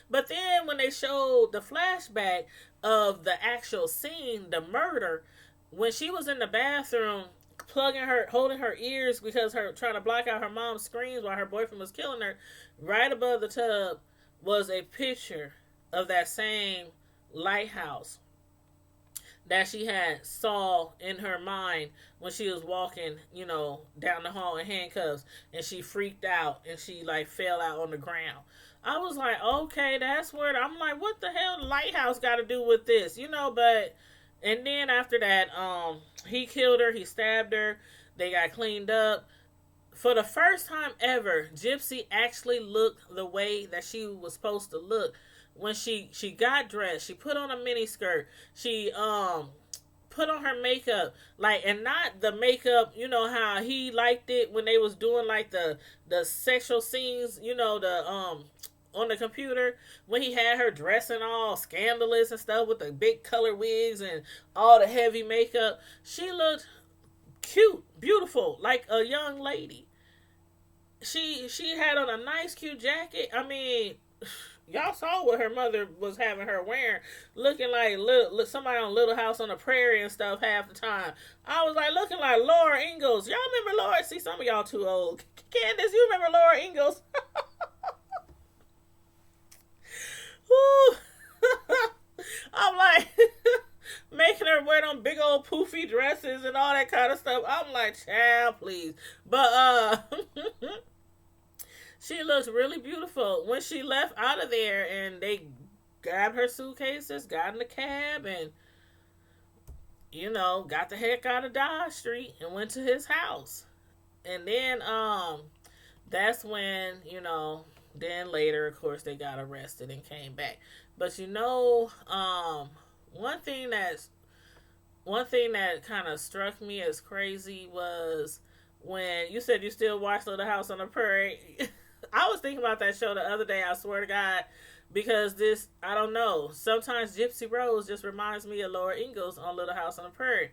Speaker 1: But then when they showed the flashback of the actual scene, the murder, when she was in the bathroom, holding her ears because trying to block out her mom's screams while her boyfriend was killing her, right above the tub was a picture of that same lighthouse that she had saw in her mind when she was walking, down the hall in handcuffs, and she freaked out and she fell out on the ground. I was like, okay, that's where I'm like, what the hell lighthouse got to do with this, but. And then after that, he killed her. He stabbed her. They got cleaned up. For the first time ever, Gypsy actually looked the way that she was supposed to look. When she got dressed, she put on a mini skirt. She put on her makeup, and not the makeup, how he liked it when they was doing the sexual scenes, on the computer, when he had her dressing all scandalous and stuff with the big color wigs and all the heavy makeup. She looked cute, beautiful, like a young lady. She had on a nice, cute jacket. I mean, y'all saw what her mother was having her wearing, looking like somebody on Little House on the Prairie and stuff half the time. I was like, looking like Laura Ingalls. Y'all remember Laura? See, some of y'all too old. Candace, you remember Laura Ingalls? Whew. I'm like making her wear them big old poofy dresses and all that kind of stuff. I'm like, child, please. But she looks really beautiful. When she left out of there and they grabbed her suitcases, got in the cab, and got the heck out of Dodge Street and went to his house. And then that's when, then later of course they got arrested and came back. But one thing that's one thing that kind of struck me as crazy was when you said you still watch Little House on the Prairie. I was thinking about that show the other day, I swear to God, because I don't know, sometimes Gypsy Rose just reminds me of Laura Ingalls on Little House on the Prairie.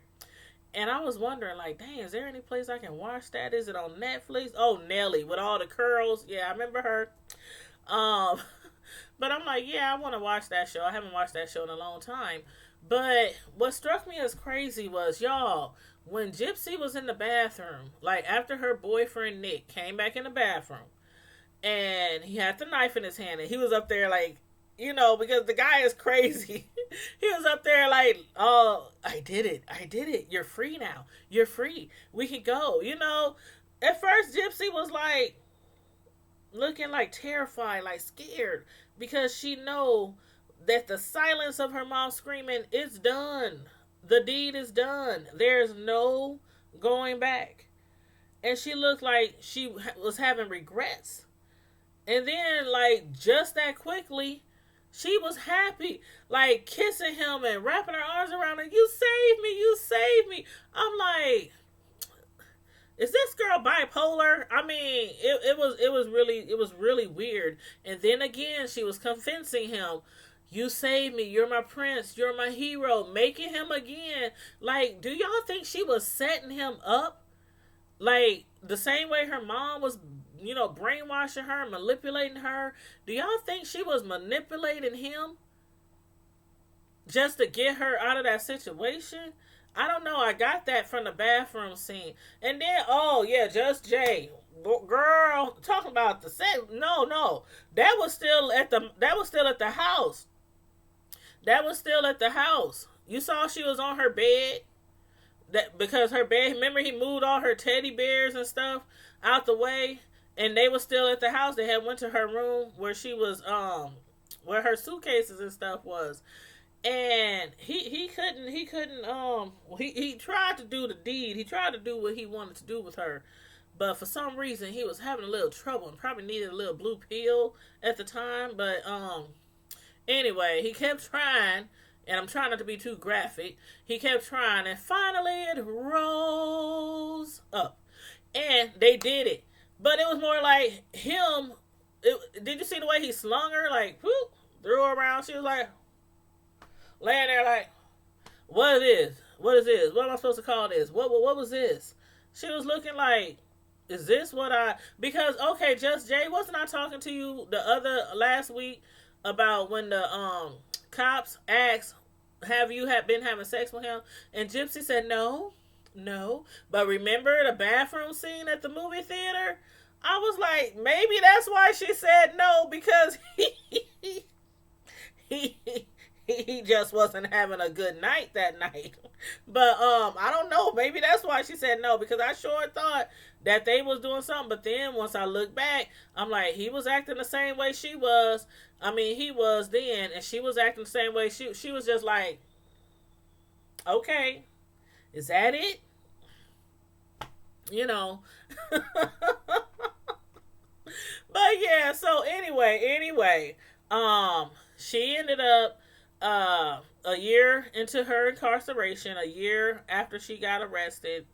Speaker 1: And I was wondering, like, dang, is there any place I can watch that? Is it on Netflix? Oh, Nelly with all the curls. Yeah, I remember her. Um, but I'm like, yeah, I want to watch that show. I haven't watched that show in a long time. But what struck me as crazy was, y'all, when Gypsy was in the bathroom, like after her boyfriend Nick came back in the bathroom, and he had the knife in his hand, and he was up there like, because the guy is crazy. He was up there like, oh, I did it. You're free now. You're free. We can go. At first Gypsy was like looking like terrified, like scared, because she know that the silence of her mom screaming, it's done. The deed is done. There's no going back. And she looked like she was having regrets. And then, like, just that quickly, she was happy, like kissing him and wrapping her arms around him. You saved me. You saved me. I'm like, is this girl bipolar? I mean, it was really weird. And then again, she was convincing him, you saved me. You're my prince. You're my hero. Making him again. Like, do y'all think she was setting him up? Like, the same way her mom was, brainwashing her, manipulating her. Do y'all think she was manipulating him just to get her out of that situation? I don't know. I got that from the bathroom scene. And then, oh, yeah, Just Jay. Girl, talking about the set. No. That was still at the house. That was still at the house. You saw she was on her bed. That because her bed, remember he moved all her teddy bears and stuff out the way, and they were still at the house. They had went to her room where she was where her suitcases and stuff was. And he tried to do the deed. He tried to do what he wanted to do with her. But for some reason he was having a little trouble and probably needed a little blue pill at the time. But anyway, he kept trying. And I'm trying not to be too graphic. He kept trying, and finally it rose up. And they did it. But it was more like him. Did you see the way he slung her? Like, whoop, threw her around. She was like, laying there like, what is this? What is this? What am I supposed to call this? What was this? She was looking like, is this what because, okay, Just Jay, wasn't I talking to you last week about when the, cops asked, have you been having sex with him? And Gypsy said, no. But remember the bathroom scene at the movie theater? I was like, maybe that's why she said no, because he just wasn't having a good night that night. But I don't know, maybe that's why she said no, because I sure thought that they was doing something. But then once I look back, I'm like, he was acting the same way she was. I mean, he was then, and she was acting the same way. She was just like, okay, is that it? But yeah, so anyway, she ended up a year into her incarceration, a year after she got arrested,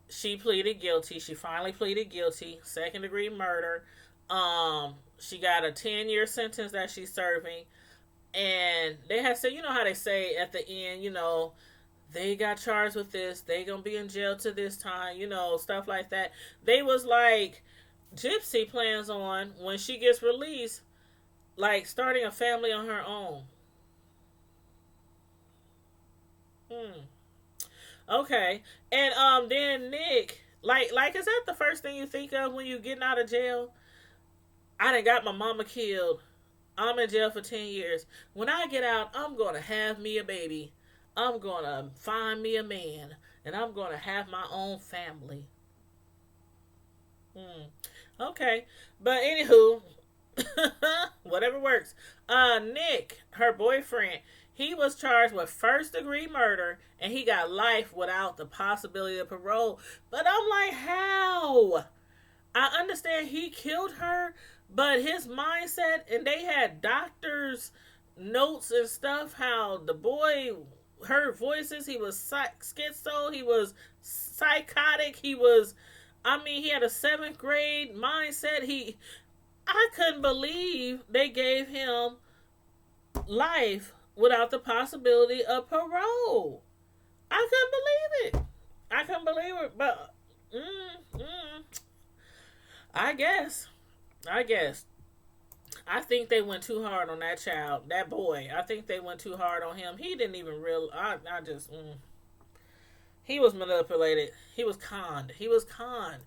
Speaker 1: she pleaded guilty. She finally pleaded guilty, second degree murder. She got a 10-year sentence that she's serving. And they had said, how they say at the end, they got charged with this. They gonna be in jail to this time, stuff like that. They was like, Gypsy plans on, when she gets released, like starting a family on her own. Okay. And then Nick, like is that the first thing you think of when you getting out of jail? I done got my mama killed. I'm in jail for 10 years. When I get out, I'm going to have me a baby. I'm going to find me a man. And I'm going to have my own family. Hmm. Okay. But anywho, whatever works. Nick, her boyfriend, he was charged with first degree murder and he got life without the possibility of parole. But I'm like, how? I understand he killed her, but his mindset, and they had doctors' notes and stuff, how the boy heard voices, he was schizo, he was psychotic, he had a seventh grade mindset. I couldn't believe they gave him life without the possibility of parole. I couldn't believe it. I couldn't believe it, but I guess. I guess. I think they went too hard on that child, that boy. I think they went too hard on him. He didn't even real. I just. He was manipulated. He was conned. He was conned.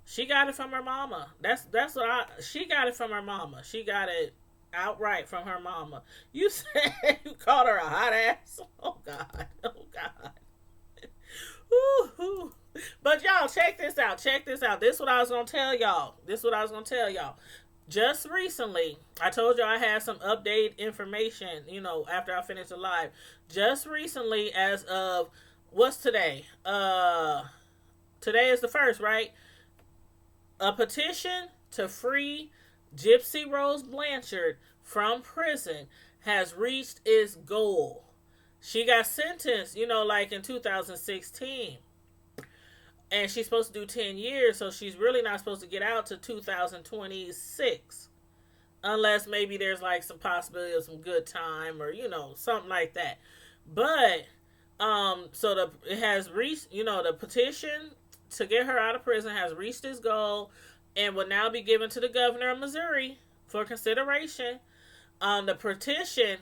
Speaker 1: She got it from her mama. That's what I. She got it from her mama. She got it outright from her mama. You said you called her a hot ass. Oh God. Oh God. Ooh. But y'all, check this out. Check this out. This is what I was gonna tell y'all. Just recently, I told you I had some updated information, after I finished the live. Just recently, as of what's today? Today is the 1st, right? A petition to free Gypsy Rose Blanchard from prison has reached its goal. She got sentenced, like in 2016. And she's supposed to do 10 years, so she's really not supposed to get out to 2026. Unless maybe there's like some possibility of some good time or, something like that. But, it has reached, the petition to get her out of prison has reached its goal and will now be given to the governor of Missouri for consideration. The petition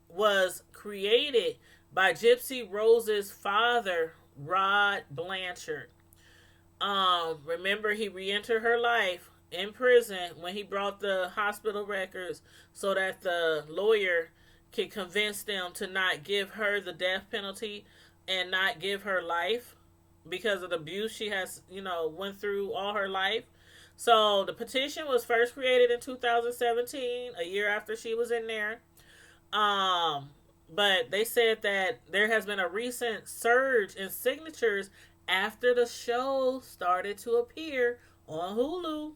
Speaker 1: was created by Gypsy Rose's father, Rod Blanchard. Remember, he re-entered her life in prison when he brought the hospital records so that the lawyer could convince them to not give her the death penalty and not give her life because of the abuse she has, went through all her life. So the petition was first created in 2017, a year after she was in there. But they said that there has been a recent surge in signatures after the show started to appear on Hulu.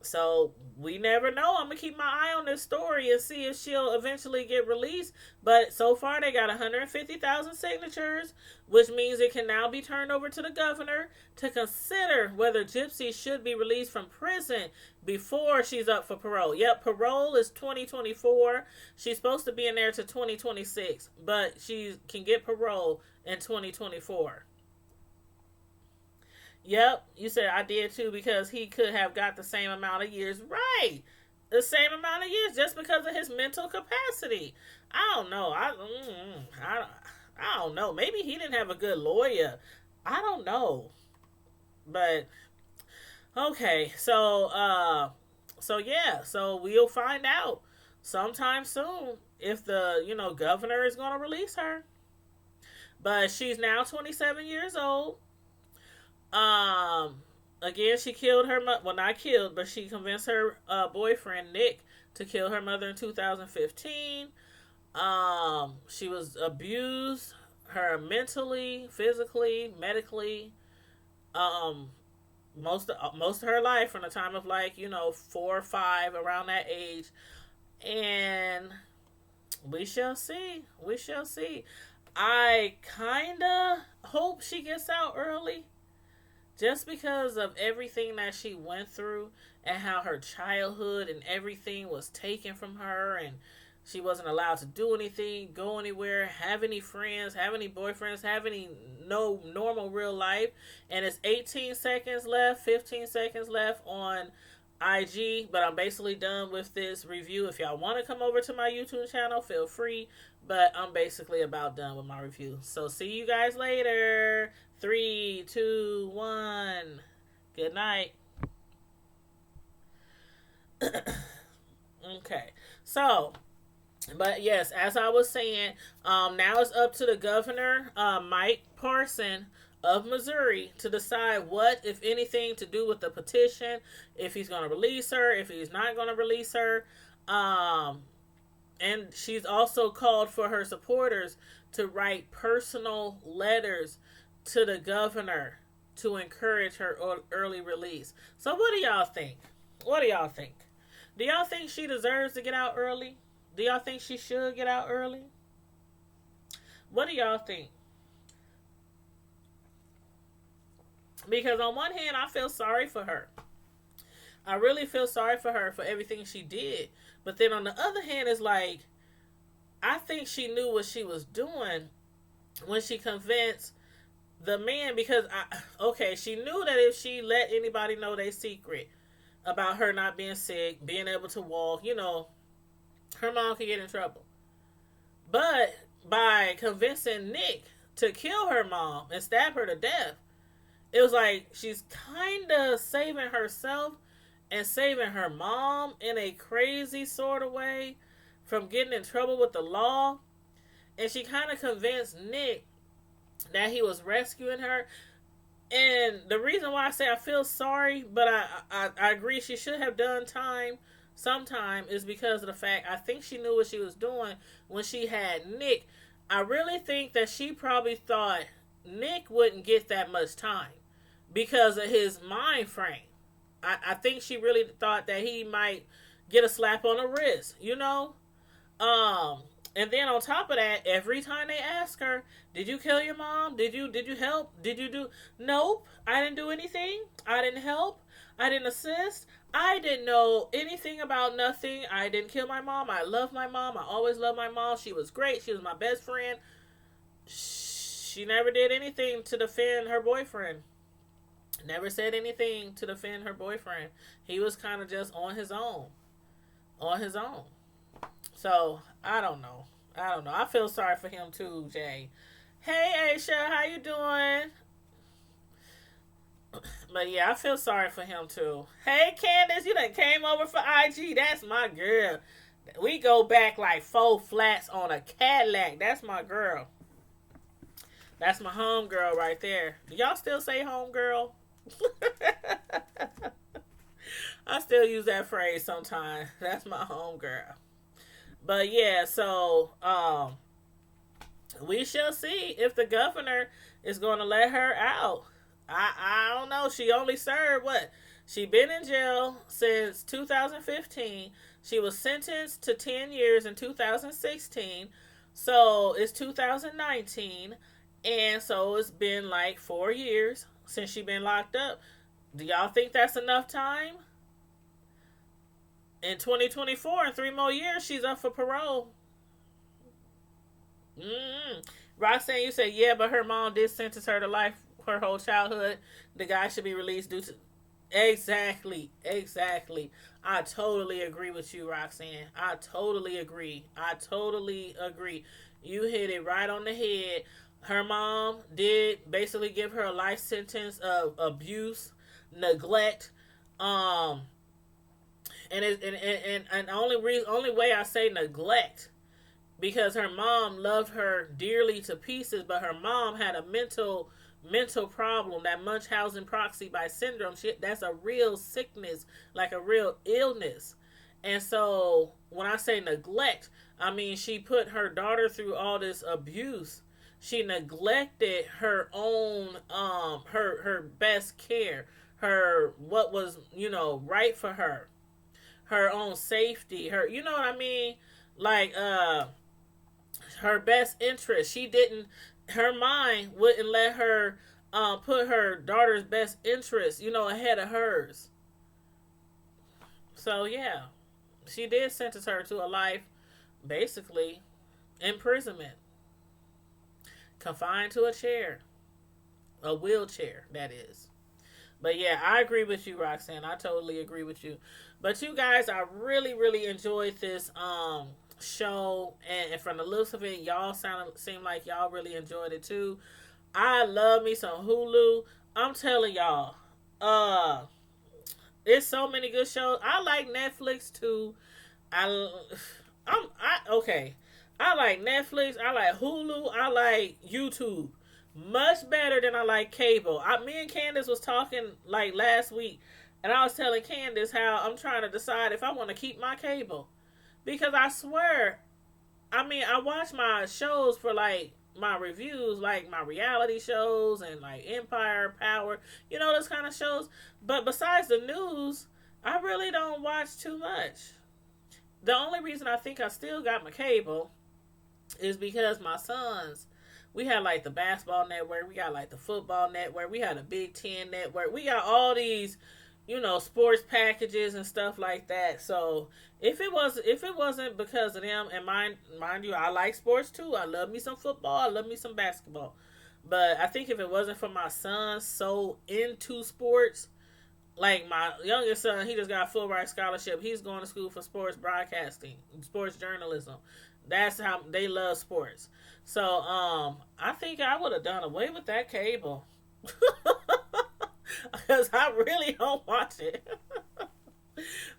Speaker 1: So we never know. I'm going to keep my eye on this story and see if she'll eventually get released. But so far they got 150,000 signatures, which means it can now be turned over to the governor to consider whether Gypsy should be released from prison before she's up for parole. Yep, parole is 2024. She's supposed to be in there to 2026, but she can get parole in 2024. Yep, you said I did too because he could have got the same amount of years. Right. The same amount of years just because of his mental capacity. I don't know. I don't know. Maybe he didn't have a good lawyer. I don't know. But okay, so yeah, so we'll find out sometime soon if the, governor is going to release her. But she's now 27 years old. Again, she killed her well, not killed, but she convinced her boyfriend Nick to kill her mother in 2015. She was abused her mentally, physically, medically, most of her life, from the time of 4 or 5, around that age. And we shall see. I kinda hope she gets out early, just because of everything that she went through and how her childhood and everything was taken from her, and she wasn't allowed to do anything, go anywhere, have any friends, have any boyfriends, have any no normal real life. And it's 18 seconds left, 15 seconds left on IG, but I'm basically done with this review. If y'all want to come over to my YouTube channel, feel free, but I'm basically about done with my review. So see you guys later. 3, 2, 1. Good night. Okay. So, but yes, as I was saying, now it's up to the governor, Mike Parson of Missouri, to decide what, if anything, to do with the petition. If he's going to release her, if he's not going to release her. Um, and she's also called for her supporters to write personal letters to the governor to encourage her early release. So, what do y'all think? What do y'all think? Do y'all think she deserves to get out early? Do y'all think she should get out early? What do y'all think? Because on one hand, I feel sorry for her. I really feel sorry for her for everything she did. But then on the other hand, it's like, I think she knew what she was doing when she convinced the man. Because, okay, she knew that if she let anybody know their secret about her not being sick, being able to walk, her mom could get in trouble. But by convincing Nick to kill her mom and stab her to death, it was like she's kind of saving herself and saving her mom in a crazy sort of way from getting in trouble with the law. And she kind of convinced Nick that he was rescuing her. And the reason why I say I feel sorry, but I agree she should have done time sometime, is because of the fact I think she knew what she was doing when she had Nick. I really think that she probably thought Nick wouldn't get that much time because of his mind frame. I think she really thought that he might get a slap on the wrist. And then on top of that, every time they ask her, "Did you kill your mom? Did you help? Did you do?" Nope, I didn't do anything. I didn't help. I didn't assist. I didn't know anything about nothing. I didn't kill my mom. I love my mom. I always loved my mom. She was great. She was my best friend. She never did anything to defend her boyfriend. Never said anything to defend her boyfriend. He was kind of just on his own. On his own. So, I don't know. I feel sorry for him too, Jay. Hey, Aisha, how you doing? But yeah, I feel sorry for him too. Hey, Candace, you done came over for IG. That's my girl. We go back like 4 flats on a Cadillac. That's my girl. That's my home girl right there. Do y'all still say home girl? I still use that phrase sometimes. That's my home girl. But yeah, so we shall see if the governor is going to let her out. I don't know. She only served what? She been in jail since 2015. She was sentenced to 10 years in 2016. So it's 2019. And so it's been like 4 years since she been locked up. Do y'all think that's enough time? In 2024, in 3 more years, she's up for parole. Roxanne, you said, yeah, but her mom did sentence her to life her whole childhood. The guy should be released due to... Exactly. I totally agree with you, Roxanne. I totally agree. You hit it right on the head. Her mom did basically give her a life sentence of abuse, neglect, and the only way I say neglect, because her mom loved her dearly to pieces, but her mom had a mental problem, that Munchausen proxy by syndrome. That's a real sickness, like a real illness. And so when I say neglect, I mean she put her daughter through all this abuse. She neglected her own her best care, her what was, right for her. Her own safety, you know what I mean? Like her best interest. Her mind wouldn't let her put her daughter's best interest, ahead of hers. So yeah, she did sentence her to a life, basically, imprisonment, confined to a chair, a wheelchair, that is. But yeah, I agree with you, Roxanne. I totally agree with you. But you guys, I really, really enjoyed this show, and from the looks of it, y'all seem like y'all really enjoyed it too. I love me some Hulu. I'm telling y'all, It's so many good shows. I like Netflix too. I okay. I like Netflix. I like Hulu. I like YouTube. Much better than I like cable. Me and Candace was talking like last week, and I was telling Candace how I'm trying to decide if I want to keep my cable because I swear, I mean, I watch my shows for like my reviews, like my reality shows and like Empire, Power, those kind of shows. But besides the news, I really don't watch too much. The only reason I think I still got my cable is because my sons, we had like the basketball network, we got like the football network, we had a Big Ten network, we got all these, sports packages and stuff like that. So if it wasn't because of them, and mind you, I like sports too. I love me some football, I love me some basketball. But I think if it wasn't for my son so into sports, like my youngest son, he just got a full ride scholarship. He's going to school for sports broadcasting, sports journalism. That's how they love sports. So, I think I would have done away with that cable. Because I really don't watch it.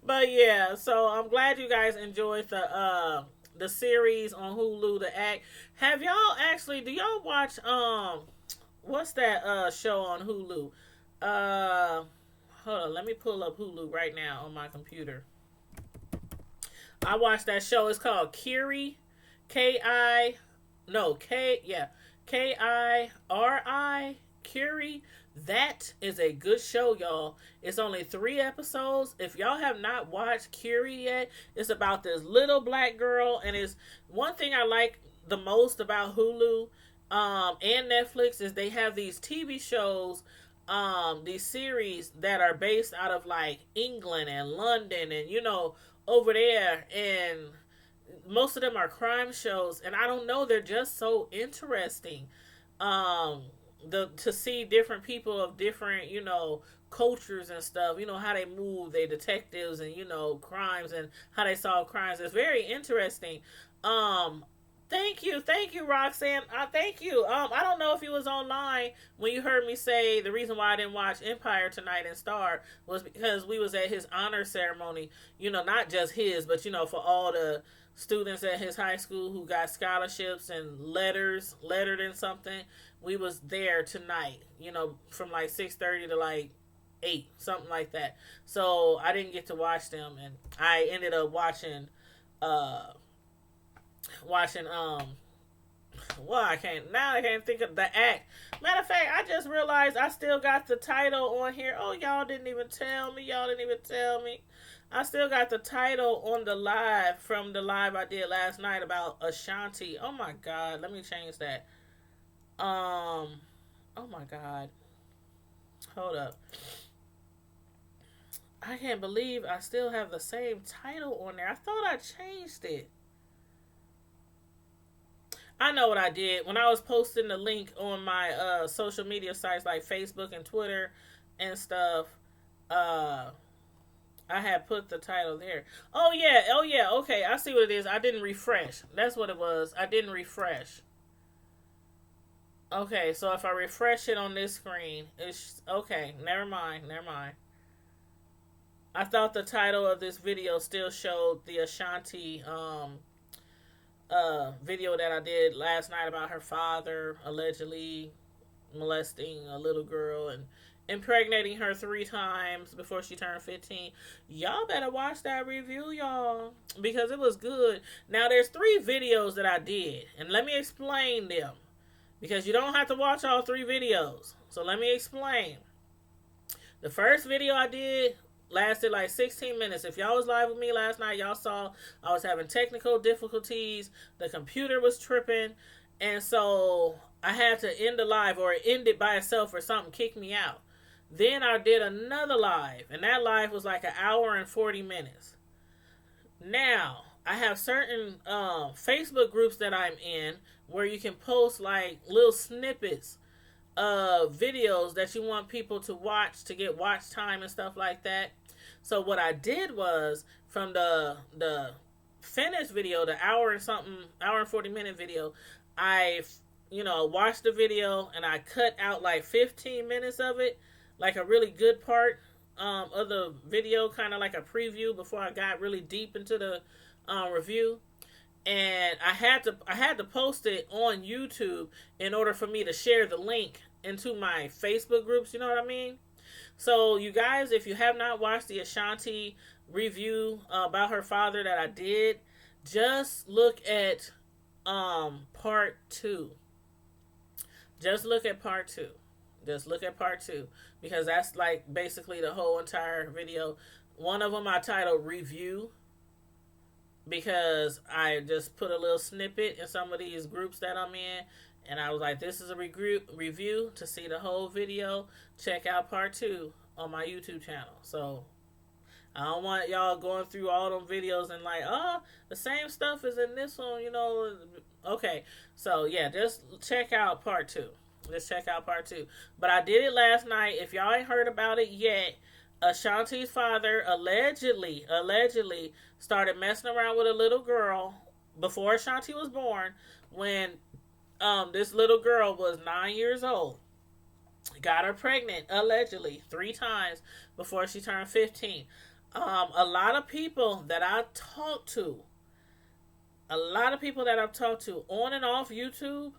Speaker 1: But yeah, so I'm glad you guys enjoyed the series on Hulu, The Act. Have y'all do y'all watch what's that show on Hulu? Hold on, let me pull up Hulu right now on my computer. I watched that show. It's called Kiri. Kiri. Kiri. That is a good show, y'all. It's only 3 episodes. If y'all have not watched Kiri yet, it's about this little black girl, and it's one thing I like the most about Hulu and Netflix is they have these TV shows, these series that are based out of like England and London and over there, and most of them are crime shows, and I don't know, they're just so interesting. To see different people of different, cultures and stuff, how they move, they detectives and, crimes and how they solve crimes. It's very interesting. Thank you, Roxanne. Thank you. I don't know if you was online when you heard me say the reason why I didn't watch Empire tonight and Star was because we was at his honor ceremony. Not just his, but for all the students at his high school who got scholarships and lettered in something. We was there tonight, from like 6:30 to like 8, something like that. So I didn't get to watch them, and I ended up watching well, I can't think of The Act. Matter of fact, I just realized I still got the title on here. Oh, y'all didn't even tell me. I still got the title on the live from the live I did last night about Ashanti. Oh my God, let me change that. Oh my God. Hold up. I can't believe I still have the same title on there. I thought I changed it. I know what I did. When I was posting the link on my social media sites like Facebook and Twitter and stuff, I had put the title there. Oh yeah, okay, I see what it is. I didn't refresh. That's what it was. I didn't refresh. Okay, so if I refresh it on this screen, it's okay. Never mind. I thought the title of this video still showed the Ashanti video that I did last night about her father allegedly molesting a little girl and impregnating her 3 times before she turned 15. Y'all better watch that review, y'all, because it was good. Now, there's 3 videos that I did, and let me explain them, because you don't have to watch all 3 videos. So let me explain. The first video I did lasted like 16 minutes. If y'all was live with me last night, y'all saw I was having technical difficulties. The computer was tripping. And so I had to end the live, or it ended by itself, or something kicked me out. Then I did another live, and that live was like 1 hour and 40 minutes. Now, I have certain Facebook groups that I'm in where you can post like little snippets of videos that you want people to watch to get watch time and stuff like that. So what I did was, from the finished video, the hour and 40 minute video, I watched the video and I cut out like 15 minutes of it, like a really good part, of the video, kind of like a preview before I got really deep into the review. And I had to post it on YouTube in order for me to share the link into my Facebook groups. You know what I mean? So you guys, if you have not watched the Ashanti review about her father that I did, just look at part two. Just look at part two. Just look at part two, because that's like basically the whole entire video. One of them I titled review, because I just put a little snippet in some of these groups that I'm in, and I was like, this is a review. To see the whole video, check out part two on my YouTube channel. So I don't want y'all going through all them videos and like, oh, the same stuff is in this one, you know. Okay, so yeah, just check out part two. Just check out part two. But I did it last night. If y'all ain't heard about it yet, Ashanti's father allegedly started messing around with a little girl before Ashanti was born, when this little girl was 9 years old. Got her pregnant, allegedly, 3 times before she turned 15. A lot of people that I've talked to on and off YouTube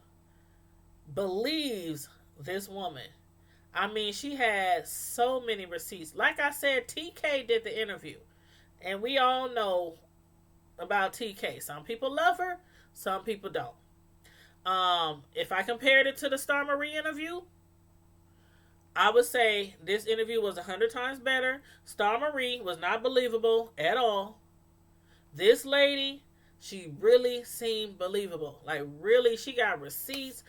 Speaker 1: believes this woman. I mean, she had so many receipts. Like I said, TK did the interview, and we all know about TK. Some people love her, some people don't. If I compared it to the Star Marie interview, I would say this interview was 100 times better. Star Marie was not believable at all. This lady, she really seemed believable. Like, really, she got receipts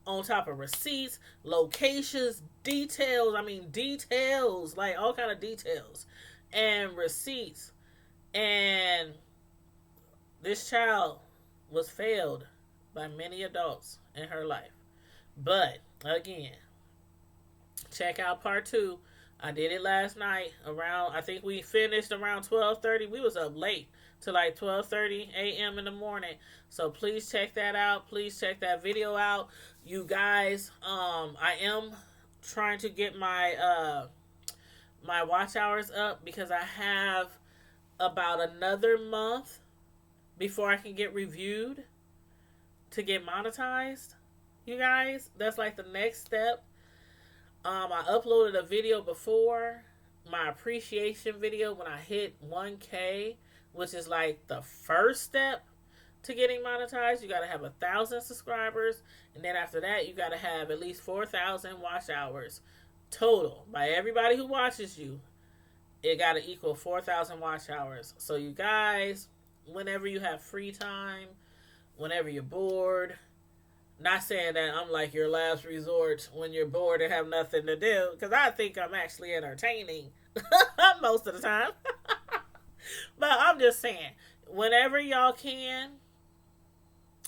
Speaker 1: on top of receipts, locations, details. I mean, details, like all kind of details and receipts. And this child was failed by many adults in her life. But again, check out part two. I did it last night around, I think we finished around 12:30. We was up late to like 12:30 a.m. in the morning. So please check that out. Please check that video out. You guys, I am trying to get my my watch hours up, because I have about another month before I can get reviewed to get monetized. You guys, that's like the next step. I uploaded a video before, my appreciation video, when I hit 1K, which is like the first step to getting monetized. You got to have 1,000 subscribers, and then after that, you got to have at least 4,000 watch hours total. By everybody who watches you, it got to equal 4,000 watch hours. So you guys, whenever you have free time, whenever you're bored, not saying that I'm like your last resort when you're bored and have nothing to do, because I think I'm actually entertaining most of the time. But I'm just saying, whenever y'all can,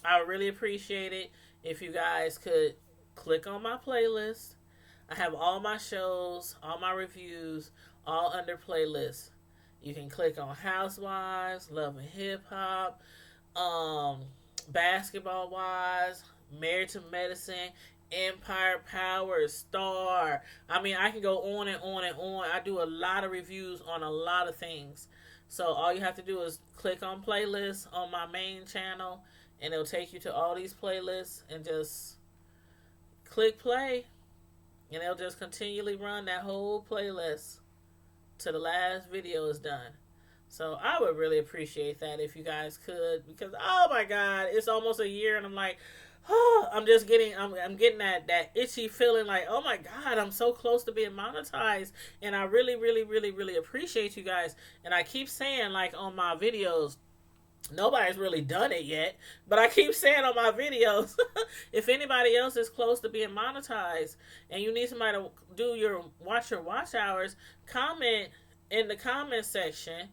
Speaker 1: I would really appreciate it if you guys could click on my playlist. I have all my shows, all my reviews, all under playlists. You can click on Housewives, Love and Hip Hop, Basketball Wives, Married to Medicine, Empire, Power, Star. I mean, I can go on and on and on. I do a lot of reviews on a lot of things. So all you have to do is click on playlists on my main channel, and it'll take you to all these playlists, and just click play, and it'll just continually run that whole playlist till the last video is done. So I would really appreciate that if you guys could, because oh my God, it's almost a year, and I'm like, oh, I'm getting that itchy feeling like, oh my God, I'm so close to being monetized. And I really, really, really, really appreciate you guys. And I keep saying, like, on my videos, nobody's really done it yet, but I keep saying on my videos, if anybody else is close to being monetized and you need somebody to do your watch hours, comment in the comment section.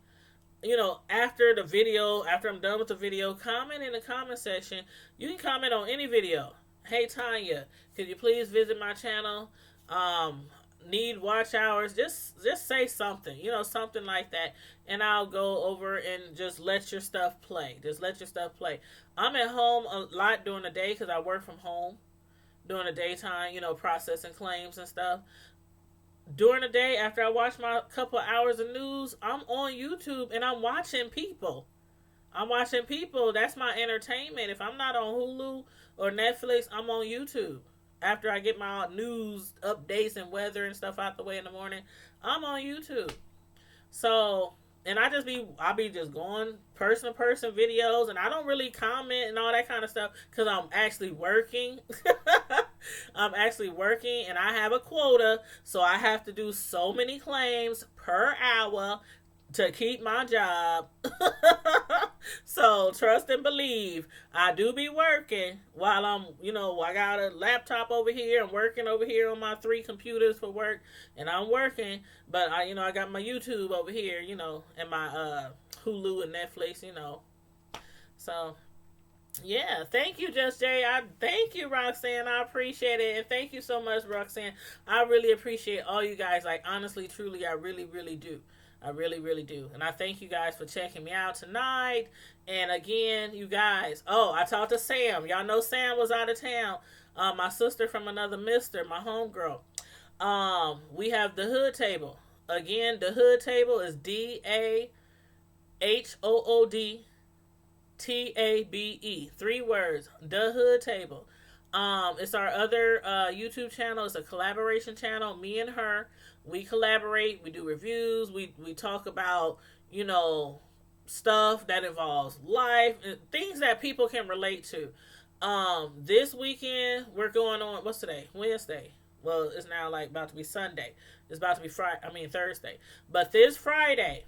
Speaker 1: You know, after I'm done with the video, comment in the comment section. You can comment on any video. Hey, Tanya, could you please visit my channel? Need watch hours? Just say something, something like that. And I'll go over and just let your stuff play. Just let your stuff play. I'm at home a lot during the day because I work from home during the daytime, processing claims and stuff. during the day after I watch my couple hours of news, I'm on YouTube and I'm watching people. I'm watching people. That's my entertainment. If I'm not on Hulu or Netflix, I'm on YouTube. After I get my news updates and weather and stuff out the way in the morning, I'm on YouTube. So, and I be just going person to person videos, and I don't really comment and all that kind of stuff because I'm actually working. I'm actually working, and I have a quota, so I have to do so many claims per hour to keep my job. So trust and believe. I do be working while I got a laptop over here. I'm working over here on my 3 computers for work, and I'm working. But I got my YouTube over here, and my Hulu and Netflix. So yeah, thank you, Just Jay. I thank you, Roxanne. I appreciate it, and thank you so much, Roxanne. I really appreciate all you guys. Like honestly, truly, I really, really do. I really, really do. And I thank you guys for checking me out tonight. And again, you guys, I talked to Sam. Y'all know Sam was out of town. My sister from another mister, my homegirl. We have the Hood Table. Again, the Hood Table is DAHOODTABE. 3 words. The Hood Table. It's our other YouTube channel. It's a collaboration channel. Me and her, we collaborate. We do reviews. We talk about stuff that involves life and things that people can relate to. This weekend we're going on. What's today? Wednesday. Well, it's now like about to be Sunday. It's about to be Thursday. But this Friday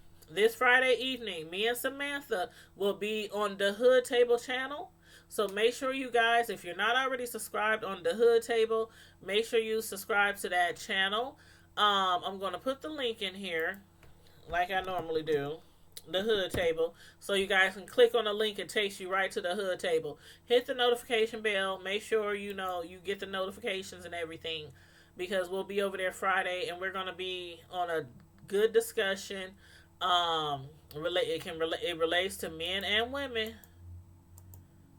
Speaker 1: evening, me and Samantha will be on the Hood Table channel. So make sure you guys, if you're not already subscribed on the Hood Table, make sure you subscribe to that channel. I'm going to put the link in here, like I normally do, the Hood Table. So you guys can click on the link. It takes you right to the Hood Table. Hit the notification bell. Make sure you get the notifications and everything, because we'll be over there Friday, and we're going to be on a good discussion. It relates to men and women.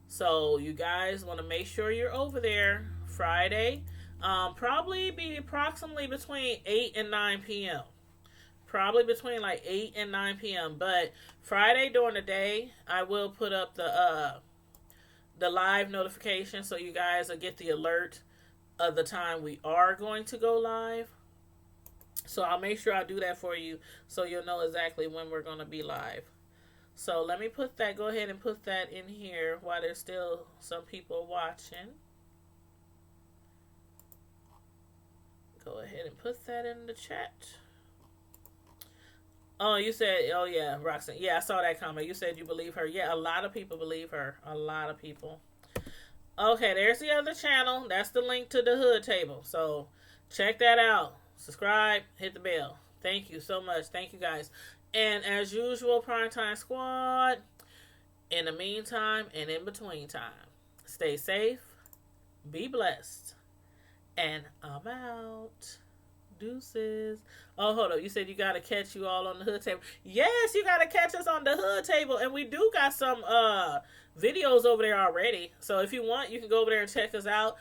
Speaker 1: So you guys want to make sure you're over there Friday. Probably be approximately between 8 and 9 p.m. Probably between like 8 and 9 p.m. But Friday during the day, I will put up the live notification, so you guys will get the alert of the time we are going to go live. So I'll make sure I do that for you, so you'll know exactly when we're going to be live. So let me go ahead and put that in here while there's still some people watching. Go ahead and put that in the chat. Oh, you said, oh yeah, Roxanne. Yeah, I saw that comment. You said you believe her. Yeah, a lot of people believe her. A lot of people. Okay, there's the other channel. That's the link to the Hood Table. So check that out. Subscribe, hit the bell. Thank you so much. Thank you guys. And as usual, Primetime Squad, in the meantime and in between time, stay safe, be blessed, and I'm out. Deuces. Oh, hold up. You said you got to catch you all on the Hood Table. Yes, you got to catch us on the Hood Table. And we do got some videos over there already. So if you want, you can go over there and check us out.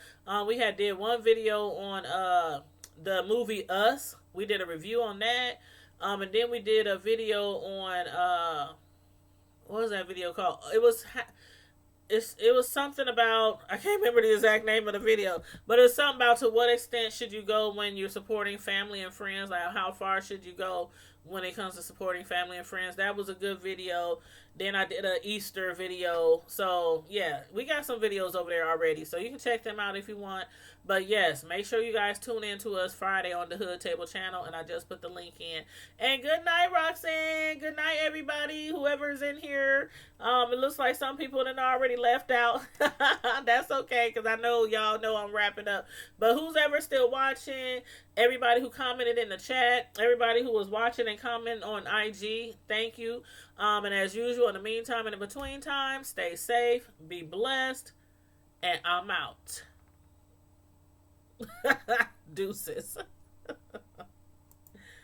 Speaker 1: We did one video on the movie Us. We did a review on that. And then we did a video on what was that video called? It was something about, I can't remember the exact name of the video, but it was something about to what extent should you go when you're supporting family and friends, like how far should you go when it comes to supporting family and friends. That was a good video. Then I did an Easter video. So yeah, we got some videos over there already, so you can check them out if you want. But yes, make sure you guys tune in to us Friday on the Hood Table channel, and I just put the link in. And good night, Roxanne. Good night, everybody. Whoever's in here. It looks like some people have already left out. That's okay, because I know y'all know I'm wrapping up. But who's ever still watching, everybody who commented in the chat, everybody who was watching and commenting on IG, thank you. And as usual, in the meantime and in between time, stay safe, be blessed, and I'm out. Deuces.